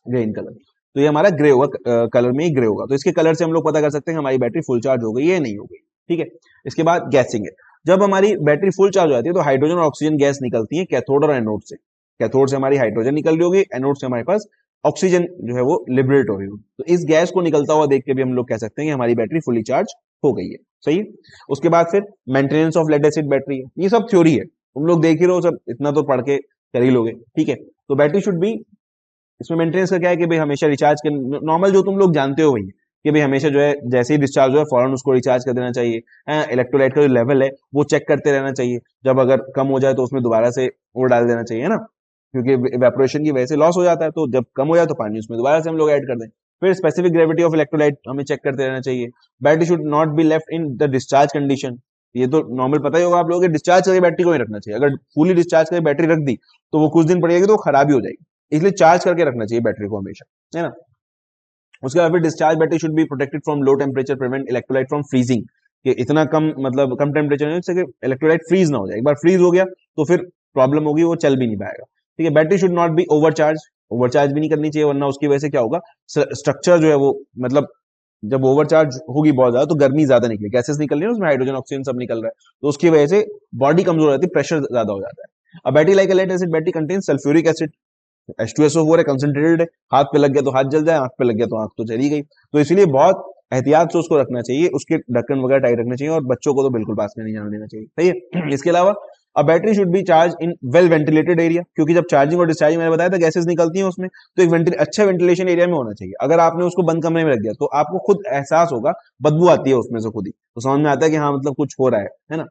Speaker 1: ग्रीन कलर। तो ये हमारा ग्रे होगा, कलर में ही ग्रे होगा। तो इसके कलर से हम लोग पता कर सकते हैं हमारी बैटरी फुल चार्ज हो गई है नहीं हो गई, ठीक है। इसके बाद गैसिंग है, जब हमारी बैटरी फुल चार्ज हो जाती है तो हाइड्रोजन और ऑक्सीजन गैस निकलती है कैथोड और एनोड से। कैथोड से हमारी हाइड्रोजन निकल रही होगी, एनोड से हमारे पास ऑक्सीजन जो है वो लिबरेट हो रही हो। तो इस गैस को निकलता हुआ देख के भी हम लोग कह सकते हैं कि हमारी बैटरी फुली चार्ज हो गई है। सही है। उसके बाद फिर maintenance of lead acid battery है, ये सब थ्योरी है, तुम लोग देख ही रहो, सब इतना तो पढ़ के कर ही लोगे। ठीक है। तो बैटरी शुड बी, इसमें मेंटेनेंस का क्या है कि भाई हमेशा रिचार्ज कर, नॉर्मल जो तुम लोग जानते हो वही कि भाई हमेशा जो है जैसे ही डिस्चार्ज हो फौरन उसको रिचार्ज कर देना चाहिए। इलेक्ट्रोलाइट का जो लेवल है वो चेक करते रहना चाहिए, जब अगर कम हो जाए तो उसमें दोबारा से वो डाल देना चाहिए, है ना, क्योंकि इवेपोरेशन की वजह से लॉस हो जाता है, तो जब कम हो जाए तो पानी उसमें दोबारा से हम लोग ऐड कर दें। फिर स्पेसिफिक ग्रेविटी ऑफ इलेक्ट्रोलाइट हमें चेक करते रहना चाहिए। Battery should not be left in the discharge condition, ये तो नॉर्मल पता ही होगा आप लोगों के, डिस्चार्ज करके बैटरी को ही रखना चाहिए। अगर फुली डिस्चार्ज करके बैटरी रख दी तो वो कुछ दिन पड़ेगी तो खराब ही हो जाएगी, इसलिए चार्ज करके रखना चाहिए बैटरी को हमेशा, है ना। उसके बाद फिर discharge battery should be protected from low temperature, prevent electrolyte from freezing, कि इतना कम मतलब कम टेम्परेचर है कि इलेक्ट्रोलाइट फ्रीज ना हो जाए, एक बार फ्रीज हो गया तो फिर प्रॉब्लम होगी, वो चल भी नहीं पाएगा। ठीक है। Battery should not B overcharge, overcharge भी नहीं करनी चाहिए, वरना उसकी वजह से क्या होगा, स्ट्रक्चर जो है वो मतलब जब ओवरचार्ज होगी बहुत ज्यादा तो गर्मी ज्यादा निकलेगी, गैसेस निकल रही है उसमें, हाइड्रोजन ऑक्सीजन सब निकल रहा है, तो उसकी वजह से बॉडी कमजोर हो जाती है, प्रेशर ज्यादा हो जाता है। अब battery like lead acid battery contain sulphuric acid, H2SO4 है, कंसंट्रेटेड है, हाथ पे लग गया तो हाथ जल जाए, आंख पे लग गया तो आंख तो चली गई, तो इसलिए बहुत एहतियात से उसको रखना चाहिए, उसके ढक्कन वगैरह टाइट रखने चाहिए, और बच्चों को तो बिल्कुल पास में नहीं जाने देना चाहिए। सही है। इसके अलावा अब battery should B charge in well ventilated area, क्योंकि जब चार्जिंग और डिस्चार्जिंग मैंने बताया था गैसेस निकलती हैं उसमें, तो एक अच्छा वेंटिलेशन एरिया में होना चाहिए। अगर आपने उसको बंद कमरे में रख दिया तो आपको खुद एहसास होगा, बदबू आती है उसमें से खुद ही, तो समझ में आता है कि हाँ मतलब कुछ हो रहा है ना,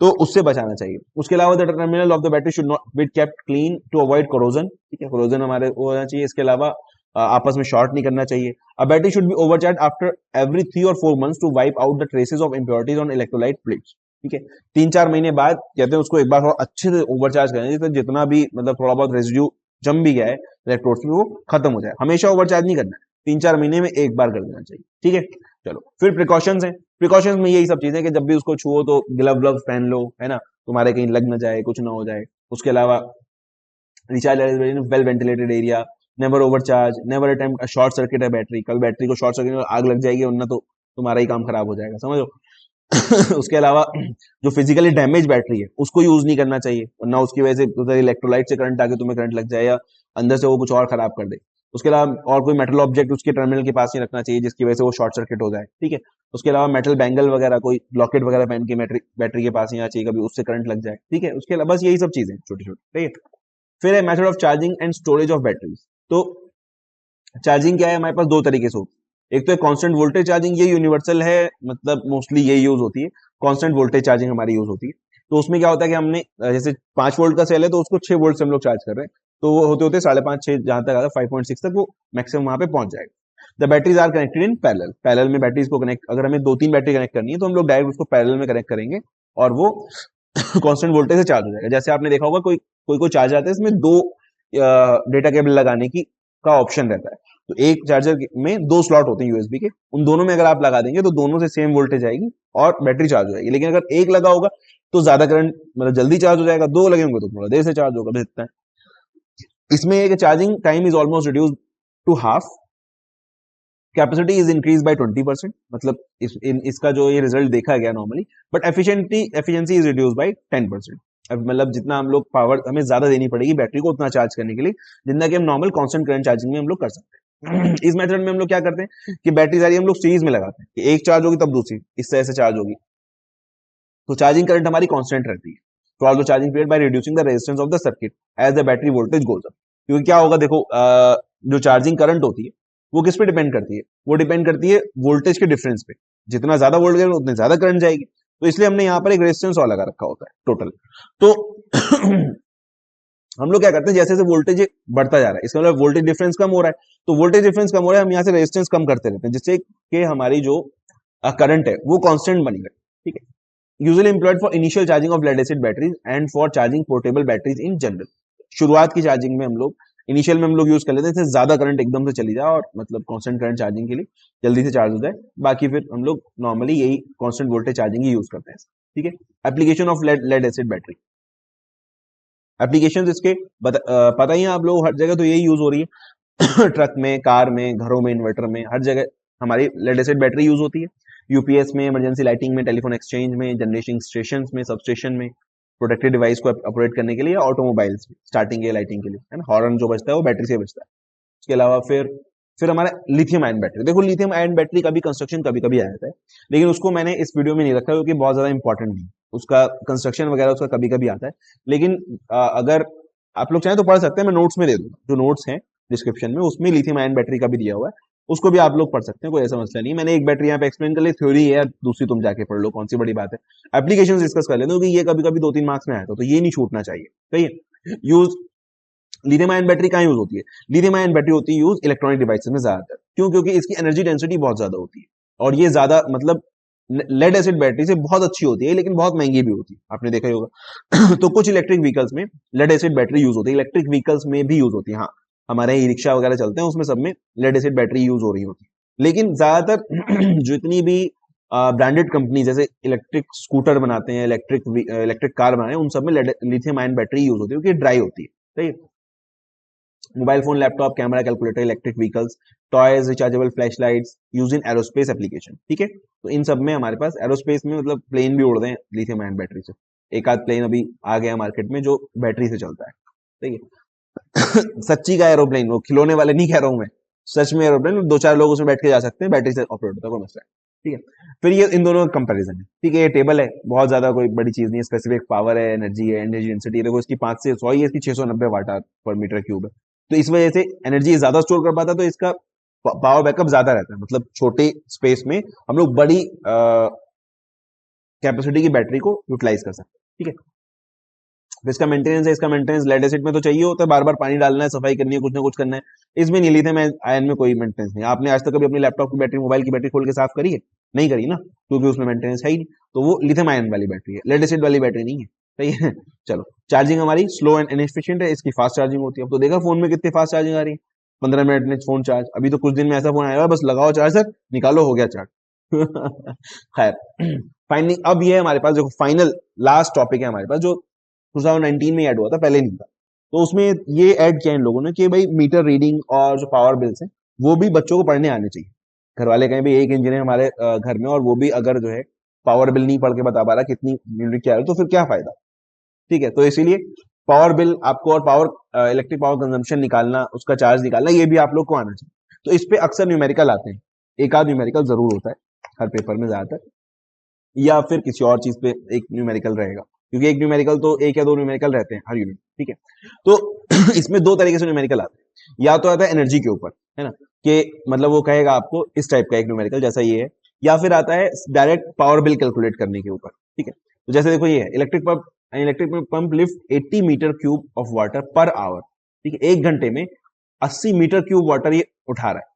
Speaker 1: तो उससे बचाना चाहिए। उसके अलावा the terminal of the battery should not be kept clean to avoid corrosion, ठीक है, कोरोजन हमारे वो होना चाहिए। इसके अलावा आपस में शॉर्ट नहीं करना चाहिए। A battery should be overcharge after every 3 or 4 months to wipe out the traces of impurities on electrolyte plates, ठीक है। 3-4 महीने बाद कहते हैं उसको एक बार थोड़ा अच्छे से ओवरचार्ज करना चाहिए, तो जितना भी मतलब थोड़ा बहुत रेजिड्यू जम भी गया है इलेक्ट्रोड्स में वो खत्म हो जाए। हमेशा ओवरचार्ज नहीं करना है, 3-4 महीने में एक बार कर देना चाहिए। ठीक है। चलो फिर प्रिकॉशंस हैं, प्रिकॉशंस में यही सब चीजें कि जब भी उसको छुओ तो ग्लव्स पहन लो, है ना, तुम्हारे कहीं लग ना जाए, कुछ ना हो जाए। उसके अलावा recharge well ventilated area, never overcharge, never attempt short circuit है बैटरी, कभी बैटरी को शॉर्ट सर्किट आग लग जाएगी वरना तो तुम्हारा ही काम खराब हो जाएगा, समझो। उसके अलावा जो फिजिकली डैमेज बैटरी है उसको यूज नहीं करना चाहिए, वरना उसकी वजह से उधर इलेक्ट्रोलाइट से करंट आके तुम्हें करंट लग जाए या अंदर से वो कुछ और खराब कर दे। उसके अलावा और कोई मेटल ऑब्जेक्ट उसके टर्मिनल के पास नहीं रखना चाहिए जिसकी वजह से वो शॉर्ट सर्किट हो जाए। ठीक है। उसके अलावा मेटल बैंगल वगैरह कोई लॉकेट वगैरह पहन के बैटरी के पास नहीं आना चाहिए, कभी उससे करंट लग जाए। ठीक है। उसके अलावा बस यही सब चीजें छोटी छोटी। ठीक है। फिर है method of charging and storage of batteries. तो चार्जिंग क्या है, हमारे पास दो तरीके से होती है। एक तो है कांस्टेंट वोल्टेज चार्जिंग, ये यूनिवर्सल है, मतलब मोस्टली ये यूज होती है, कांस्टेंट वोल्टेज चार्जिंग हमारी यूज होती है। तो उसमें क्या होता है कि हमने जैसे 5 वोल्ट का सेल है तो उसको 6 वोल्ट से हम लोग चार्ज कर रहे हैं, तो वो होते होते 5.5-6 जहां तक आता है 5.6 तक वो मैक्सिमम वहां पे पहुंच जाएगा। The batteries are connected in parallel, parallel में बैटरीज को कनेक्ट, अगर हमें 2-3 बैटरी कनेक्ट करनी है तो हम लोग डायरेक्ट उसको पैरेलल में कनेक्ट करेंगे और वो कांस्टेंट वोल्टेज से चार्ज हो जाएगा। जैसे आपने देखा होगा कोई कोई कोई चार्जर आता है इसमें दो डेटा केबल लगाने की का ऑप्शन रहता है, तो एक चार्जर में 2 स्लॉट होते हैं यूएसबी के, उन दोनों में अगर आप लगा देंगे तो दोनों से सेम वोल्टेज आएगी और बैटरी चार्ज हो जाएगी। लेकिन अगर एक लगा होगा तो ज्यादा करंट मतलब जल्दी चार्ज हो जाएगा, दो लगे होंगे तो थोड़ा देर से चार्ज होगा, बस इतना है। इसमें एक charging time is almost reduce to half, capacity is increase by 20%, मतलब इसका जो ये रिजल्ट देखा गया normally, but efficiency is reduce by 10%। मतलब जितना हम लोग पावर हमें ज्यादा देनी पड़ेगी बैटरी को उतना चार्ज करने के लिए, जितना कि हम नॉर्मल कांस्टेंट करंट चार्जिंग में हम लोग कर सकते हैं। इस मेथड में हम लोग क्या करते हैं कि बैटरी सारी हम लोग सीरीज में लगाते हैं कि एक चार्ज होगी तब दूसरी इस तरह से चार्ज होगी, तो चार्जिंग करंट हमारी कांस्टेंट रहती है through the charging period by reducing the resistance of the circuit as the battery voltage goes up. क्योंकि क्या होगा देखो, जो चार्जिंग करंट होती है वो किस पे डिपेंड करती है, वो डिपेंड करती है वोल्टेज के डिफरेंस पे, जितना ज्यादा वोल्टेज उतनी ज्यादा करंट जाएगी, तो इसलिए हमने यहाँ पर एक रेजिस्टेंस और लगा रखा होता है टोटल। तो हम लोग क्या करते हैं जैसे जैसे वोल्टेज बढ़ता जा रहा है, इसका मतलब वोल्टेज डिफरेंस कम हो रहा है, तो वोल्टेज डिफरेंस कम हो रहा है, हम यहाँ से रेजिस्टेंस कम करते रहते हैं जिससे कि हमारी जो करंट है वो कांस्टेंट बनी रहे। ठीक है। Usually employed for initial charging of lead acid batteries and for charging portable batteries in general. शुरुआत की चार्जिंग में हम लोग इनिशियल में हम लोग यूज कर लेते हैं इससे ज्यादा करंट एकदम से चली जाए और मतलब कांस्टेंट करंट चार्जिंग के लिए जल्दी से चार्ज हो जाए, बाकी फिर हम लोग नॉर्मली यही कांस्टेंट वोल्टेज चार्जिंग ही यूज करते हैं। ठीक है। Application of lead acid battery, application इसके पता ही है आप लोग, हर जगह तो यही यूज हो रही है ट्रक में, कार में, घरों में, इन्वर्टर में, हर जगह हमारी लेड एसिड बैटरी यूज होती है। यूपीएस में, इमरजेंसी लाइटिंग में, टेलीफोन एक्सचेंज में, जनरेटिंग स्टेशन में, सब स्टेशन में, प्रोटेक्टेड डिवाइस को ऑपरेट करने के लिए, ऑटोमोबाइल्स में स्टार्टिंग के लाइटिंग के लिए, है ना, हॉर्न जो बजता है वो बैटरी से बजता है। उसके अलावा फिर हमारा लिथियम आयन बैटरी। देखो लिथियम आयन बैटरी का भी कंस्ट्रक्शन कभी कभी आ जाता है, लेकिन उसको मैंने इस वीडियो में नहीं रखा क्योंकि बहुत ज्यादा इंपॉर्टेंट नहीं, उसका कंस्ट्रक्शन वगैरह उसका कभी कभी आता है। लेकिन अगर आप लोग चाहें तो पढ़ सकते हैं, मैं नोट्स में दे दूंगा, जो नोट्स हैं डिस्क्रिप्शन में उसमें लिथियम आयन बैटरी का भी दिया हुआ है, उसको भी आप लोग पढ़ सकते हैं, कोई ऐसा मसला नहीं। मैंने एक बैटरी यहाँ पे एक्सप्लेन कर ली, थ्योरी है, दूसरी तुम जाके पढ़ लो, कौन सी बड़ी बात है। एप्लीकेशन डिस्कस कर लेते, क्योंकि ये कभी कभी 2-3 मार्क्स में आया था, तो ये नहीं छूटना चाहिए। सही है। यूज लिथियम आयन बैटरी कहाँ यूज होती है? लिथियम आयन बैटरी होती है यूज इलेक्ट्रॉनिक डिवाइसेस में ज्यादातर। क्यों? क्योंकि इसकी एनर्जी डेंसिटी बहुत ज्यादा होती है, और ये ज्यादा मतलब लेड एसिड बैटरी से बहुत अच्छी होती है, लेकिन बहुत महंगी भी होती है, आपने देखा ही होगा। तो कुछ इलेक्ट्रिक व्हीकल्स में लेड एसिड बैटरी यूज होती है, इलेक्ट्रिक व्हीकल्स में भी यूज होती है। हाँ, हमारे ई रिक्शा वगैरह चलते हैं, उसमें सब में लेड एसिड बैटरी यूज हो रही होती है। लेकिन ज्यादातर जितनी भी ब्रांडेड कंपनी जैसे इलेक्ट्रिक स्कूटर बनाते हैं, इलेक्ट्रिक कार बनाते हैं, उन सब में लिथियम आयन बैटरी यूज होती है, क्योंकि ड्राई होती है। सही है। Mobile phone, laptop, camera, calculator, electric vehicles, toys, rechargeable flash lights use in aerospace application. ठीक है, तो इन सब में हमारे पास एरोस्पेस में मतलब प्लेन भी उड़ रहे हैं लिथियम आयन बैटरी से। एक आध प्लेन अभी आ गया मार्केट में जो बैटरी से चलता है। ठीक है। सच्ची का एरोप्लेन, वो खिलौने वाले नहीं कह रहा हूं मैं, सच में एरोप्लेन, 2-4 लोग उसमें बैठ के जा सकते हैं, बैटरी से ऑपरेट होता है, कोई मसला है। ठीक है। फिर ये इन दोनों का कंपैरिजन है। ठीक है, ये टेबल है, बहुत ज्यादा कोई बड़ी चीज नहीं है, स्पेसिफिक पावर है, एनर्जी डेंसिटी, देखो इसकी 5 से 100 है, इसकी 690 वाट पर मीटर क्यूब है। तो इस वजह से एनर्जी ज्यादा स्टोर कर पाता है, तो इसका पावर बैकअप ज्यादा रहता है, मतलब छोटे स्पेस में हम लोग बड़ी कैपेसिटी की बैटरी को यूटिलाइज कर सकते हैं। ठीक है। फिर इसका मेंटेनेंस है, इसका मेंटेनेंस लेड एसिड में तो चाहिए होता है, बार बार पानी डालना है, सफाई करनी है, कुछ ना कुछ करना है। इसमें नहीं, लिथियम आयन में कोई मेंटेनेंस नहीं। आपने आज तक कभी अपनी लैपटॉप की बैटरी, मोबाइल की बैटरी खोल के साफ करी है? नहीं करी ना, क्योंकि उसमें मेंटेनेंस है ही नहीं। तो वो लिथियम आयन वाली बैटरी है, लेड एसिड वाली बैटरी नहीं है। सही है। चलो, चार्जिंग हमारी स्लो एंड इनएफिशिएंट है, इसकी फास्ट चार्जिंग होती है। अब तो देखा फोन में कितनी फास्ट चार्जिंग आ रही है, 15 मिनट में फोन चार्ज। अभी तो कुछ दिन में ऐसा फोन आया, बस लगाओ चार्जर, निकालो, हो गया चार्ज। खैर, फाइनली अब ये हमारे पास जो फाइनल लास्ट टॉपिक है हमारे पास, जो 2019 में ऐड हुआ था, पहले नहीं था। तो उसमें ये ऐड किया इन लोगों ने कि भाई मीटर रीडिंग और जो पावर बिल्स हैं वो भी बच्चों को पढ़ने आने चाहिए। घर वाले कहें भाई एक इंजीनियर हमारे घर में, और वो भी अगर जो है पावर बिल नहीं पढ़ के बता पा रहा कितनी यूनिट क्या है, तो फिर क्या फायदा। ठीक है, तो इसीलिए पावर बिल आपको और पावर इलेक्ट्रिक पावर कंजम्पशन निकालना, उसका चार्ज निकालना, ये भी आप लोग को आना चाहिए। तो इस पे अक्सर न्यूमेरिकल आते हैं, एक आध न्यूमेरिकल जरूर होता है हर पेपर में ज्यादातर, या फिर किसी और चीज पे एक न्यूमेरिकल रहेगा, क्योंकि एक न्यूमेरिकल तो एक या दो न्यूमेरिकल रहते हैं हर यूनिट। ठीक है, तो इसमें दो तरीके से न्यूमेरिकल आते हैं, या तो आता है एनर्जी के ऊपर, है ना, कि मतलब वो कहेगा आपको इस टाइप का एक न्यूमेरिकल जैसा ये है, या फिर आता है डायरेक्ट पावर बिल कैलकुलेट करने के ऊपर। ठीक है, तो जैसे देखो ये है, electric pump lift 80 metre cube of water per hour. ठीक है, 1 घंटे में 80 मीटर क्यूब वाटर ये उठा रहा है,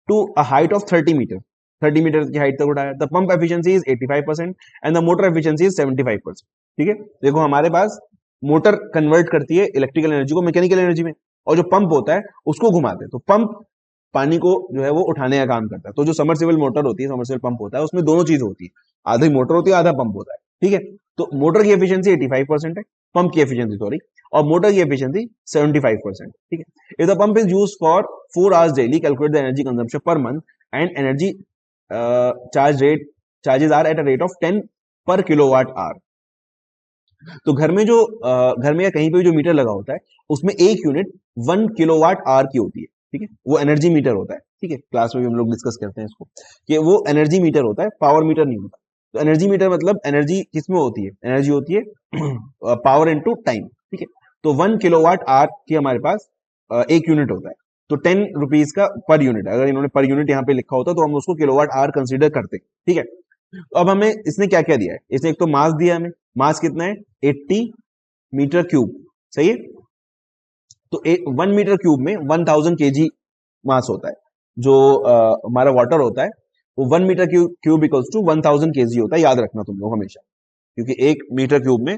Speaker 1: to a height of 30 metre, 30 metre की हाइट तक उठाया। The pump efficiency is 85% and the motor efficiency is 75%। ठीक है, देखो हमारे पास मोटर कन्वर्ट करती है इलेक्ट्रिकल एनर्जी को मैकेनिकल एनर्जी में, और जो पंप होता है उसको घुमाते हैं। तो पंप पानी को जो है वो उठाने का काम करता है। तो जो समरसेबल मोटर होती है, समरसेबल पंप होता है, उसमें दोनों चीज होती है, आधी मोटर होती है, आधा पंप होता है। ठीक है, तो मोटर की एफिशिएंसी 85% है, पंप की एफिशिएंसी सॉरी, और मोटर की एफिशिएंसी 75%। ठीक है, if the pump is used for 4 hours daily, calculate the energy consumption per month and energy charges are at a rate of 10 per kilowatt hour. तो घर में या कहीं पे भी जो मीटर लगा होता है, उसमें एक यूनिट 1 किलोवाट आवर की होती है। ठीक है, वो एनर्जी मीटर होता है। ठीक है, क्लास में भी हम लोग डिस्कस करते हैं इसको, कि वो एनर्जी मीटर होता है, पावर मीटर नहीं होता। तो एनर्जी मीटर मतलब एनर्जी किसमें होती है, एनर्जी होती है पावर इनटू टाइम। ठीक है, तो 1 किलोवाट आवर की हमारे पास एक यूनिट होता है, तो 10 रुपीज का पर यूनिट। अगर इन्होंने पर यूनिट यहाँ पे लिखा होता तो हम उसको किलोवाट आवर कंसीडर करते। ठीक है, तो अब हमें इसने क्या क्या दिया है, इसने एक तो मास दिया हमें, मास कितना है 80 मीटर क्यूब। सही है, तो 1 मीटर क्यूब में 1000 केजी मास होता है। जो हमारा वाटर होता है वो 1 metre cube equals to 1000 KG होता है, याद रखना तुम लोग हमेशा, क्योंकि 1 मीटर क्यूब में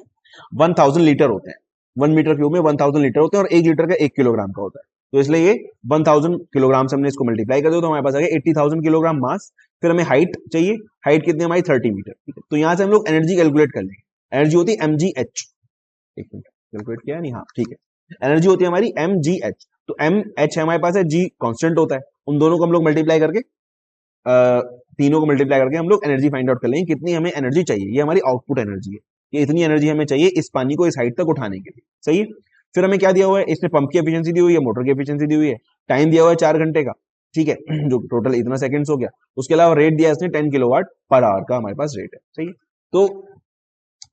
Speaker 1: 1000 लीटर होते हैं। 1 मीटर क्यूब में 1000 लीटर होते हैं, और 1 लीटर का 1 किलोग्राम का होता है। तो इसलिए ये 1000 किलोग्राम से हमने इसको मल्टीप्लाई कर दिया, तो हमारे पास आ गया 80,000 किलोग्राम मास। फिर हमें हाइट चाहिए, हाइट कितनी हमारी 30 मीटर। ठीक है, तो यहां से हम लोग एनर्जी कैलकुलेट कर लेंगे। एनर्जी होती है mgh, एक मिनट कैलकुलेट किया नहीं, हाँ ठीक है, एनर्जी होती है हमारी mgh। तो mh हमारे पास है, g कांस्टेंट होता है, उन दोनों को हम लोग मल्टीप्लाई करके तीनों को मल्टीप्लाई करके हम लोग एनर्जी फाइंड आउट कर लेंगे, कितनी हमें एनर्जी चाहिए। ये हमारी आउटपुट एनर्जी है, कि इतनी एनर्जी हमें चाहिए इस पानी को इस हाइट तक उठाने के लिए। सही है, फिर हमें क्या दिया हुआ है, इसने पंप की एफिशिएंसी दी हुई है, मोटर की एफिशिएंसी दी हुई है, टाइम दिया हुआ है 4 घंटे का, ठीक है, जो टोटल इतना सेकंड्स हो गया। उसके अलावा रेट दिया है इसने 10 किलोवाट पर आवर का हमारे पास रेट है, सही है। तो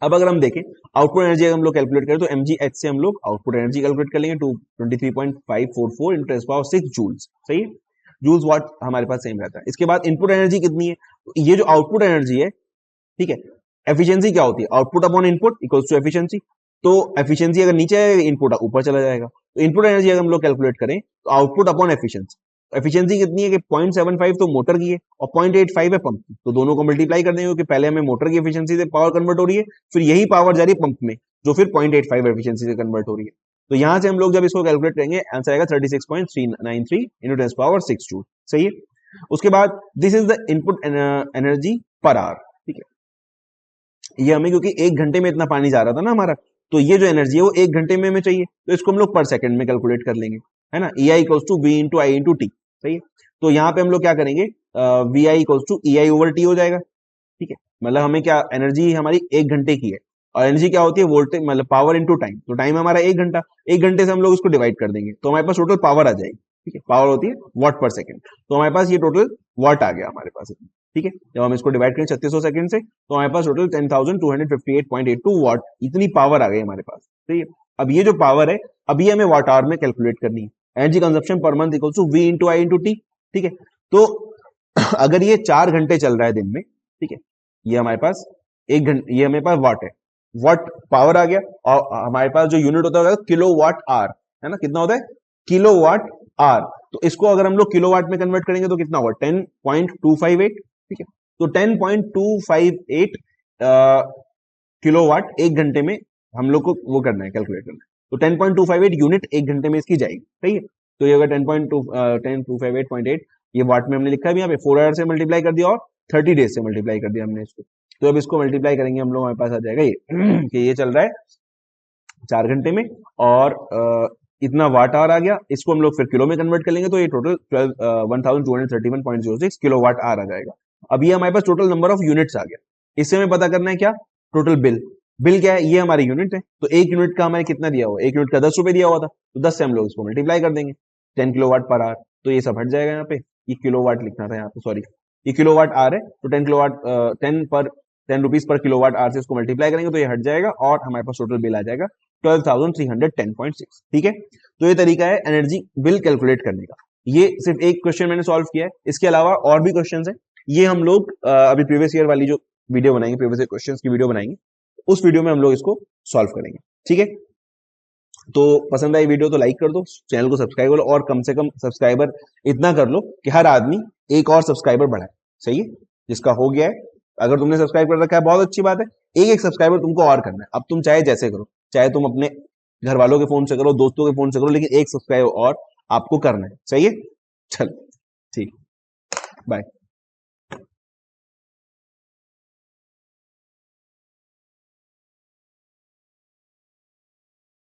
Speaker 1: अब अगर हम देखें आउटपुट एनर्जी अगर हम लोग कैलकुलेट करें तो mgh से हम लोग आउटपुट एनर्जी कैलकुलेट कर लेंगे 23.544 into 10⁻⁶ जूल्स, सही है, जूल्स वाट हमारे पास सेम रहता है। इसके बाद इनपुट एनर्जी कितनी है, तो ये जो आउटपुट एनर्जी है, ठीक है, एफिशिएंसी क्या होती है, output upon input equals to efficiency. तो एफिशिएंसी अगर नीचे आएगा इनपुट ऊपर चला जाएगा। तो इनपुट एनर्जी अगर हम लोग कैलकुलेट करें तो आउटपुट अपॉन एफिशिएंसी, एफिशिएंसी कितनी है कि 0.75 तो मोटर की है और 0.85 है पंप की, तो दोनों को मल्टीप्लाई कर देंगे क्योंकि पहले हमें मोटर की एफिशिएंसी से पावर कन्वर्ट हो रही है, फिर यही पावर जा रही है पंप में जो फिर 0.85 एफिशिएंसी से कन्वर्ट हो रही है। तो यहां से हम लोग जब इसको कैलकुलेट करेंगे आंसर आएगा 36.393 into 10⁻⁶ जूल, सही है। उसके बाद this is the input energy पर आवर, ठीक है, ये हमें क्योंकि 1 घंटे में इतना पानी जा रहा था ना हमारा, तो ये जो एनर्जी है वो 1 घंटे में हमें चाहिए, तो इसको हम लोग पर सेकंड में कैलकुलेट कर लेंगे, है ना, EI equals to V into I into T, सही है। तो यहाँ पे हम लोग क्या करेंगे, VI equals to EI over T हो जाएगा, ठीक है, मतलब हमें क्या एनर्जी हमारी 1 घंटे की है और एनर्जी क्या होती है वोल्टेज मतलब पावर इनटू टाइम, तो टाइम हमारा 1 घंटा, 1 घंटे से हम लोग इसको डिवाइड कर देंगे तो हमारे पास टोटल पावर आ जाएगी, ठीक है, पावर होती है वाट पर सेकंड, तो हमारे पास ये टोटल वाट आ गया हमारे पास, ठीक है। जब हम इसको डिवाइड करें 3600 सेकंड से तो हमारे पास टोटल 10,258.82 वाट इतनी पावर आ गई हमारे पास, ठीक है। अब ये जो पावर है अभी हमें वाट आवर में कैलकुलेट करनी है, energy consumption per month equal to V into I into T, ठीक है। तो अगर ये 4 घंटे चल रहा है दिन में, ठीक है, ये हमारे पास 1 घंटे, ये हमारे पास वाट है, वाट पावर आ गया और हमारे पास जो यूनिट होता है किलो वाट आवर, है ना, कितना होता है किलो वाट आवर, तो इसको अगर हम लोग किलो वाट में कन्वर्ट करेंगे तो कितना होगा 10.258, ठीक है। तो 10.258 किलो वाट 1 घंटे में हम लोग को वो करना है, कैलकुलेट करना है, तो 10.258 यूनिट 1 घंटे में इसकी जाएगी, सही है। तो ये अगर 10.258.8 ये वाट में हमने लिखा है यहाँ पे 4 आवर से मल्टीप्लाई कर दिया और 30 डेज से मल्टीप्लाई कर दिया हमने इसको, तो अब इसको मल्टीप्लाई करेंगे हम लोग हमारे पास आ जाएगा ये कि ये चल रहा है 4 घंटे में और इतना वाट आवर आ गया, इसको हम लोग फिर किलो में कन्वर्ट कर लेंगे तो ये टोटल 1231 किलो वाट आवर आ जाएगा। अब ये हमारे पास टोटल नंबर ऑफ यूनिट्स आ गया, इससे हमें पता करना है क्या टोटल बिल, बिल क्या है, ये हमारी यूनिट है, तो 1 यूनिट का हमें कितना दिया हुआ, 1 यूनिट का 10 रुपए दिया हुआ था, तो 10 से हम लोग इसको मल्टीप्लाई कर देंगे 10 किलो वाट पर आवर, तो ये सब हट जाएगा यहाँ पे, ये किलो वाट लिखना था यहाँ पे, सॉरी ये किलो वाट आवर है, तो 10 kilowatt 10 rupees per kilowatt hour से इसको मल्टीप्लाई करेंगे तो ये हट जाएगा और हमारे पास टोटल बिल आ जाएगा 12,310.6, ठीक है। तो ये तरीका है एनर्जी बिल कैलकुलेट करने का, ये सिर्फ एक क्वेश्चन मैंने सॉल्व किया है, इसके अलावा और भी क्वेश्चंस हैं, ये हम लोग अभी प्रीवियस ईयर वाली जो वीडियो बनाएंगे, प्रीवियस ईयर क्वेश्चंस की वीडियो बनाएंगे, उस वीडियो में हम लोग इसको सॉल्व करेंगे, ठीक है। तो पसंद आई वीडियो तो लाइक कर दो, चैनल को सब्सक्राइब कर लो और कम से कम सब्सक्राइबर इतना कर लो कि हर आदमी एक और सब्सक्राइबर बढ़ाए, सही है, जिसका हो गया है, अगर तुमने सब्सक्राइब कर रखा है बहुत अच्छी बात है, एक एक सब्सक्राइबर तुमको और करना है, अब तुम चाहे जैसे करो, चाहे तुम अपने घर वालों के फोन से करो, दोस्तों के फोन से करो, लेकिन एक सब्सक्राइब और आपको करना है, सही है, चलो ठीक, बाय।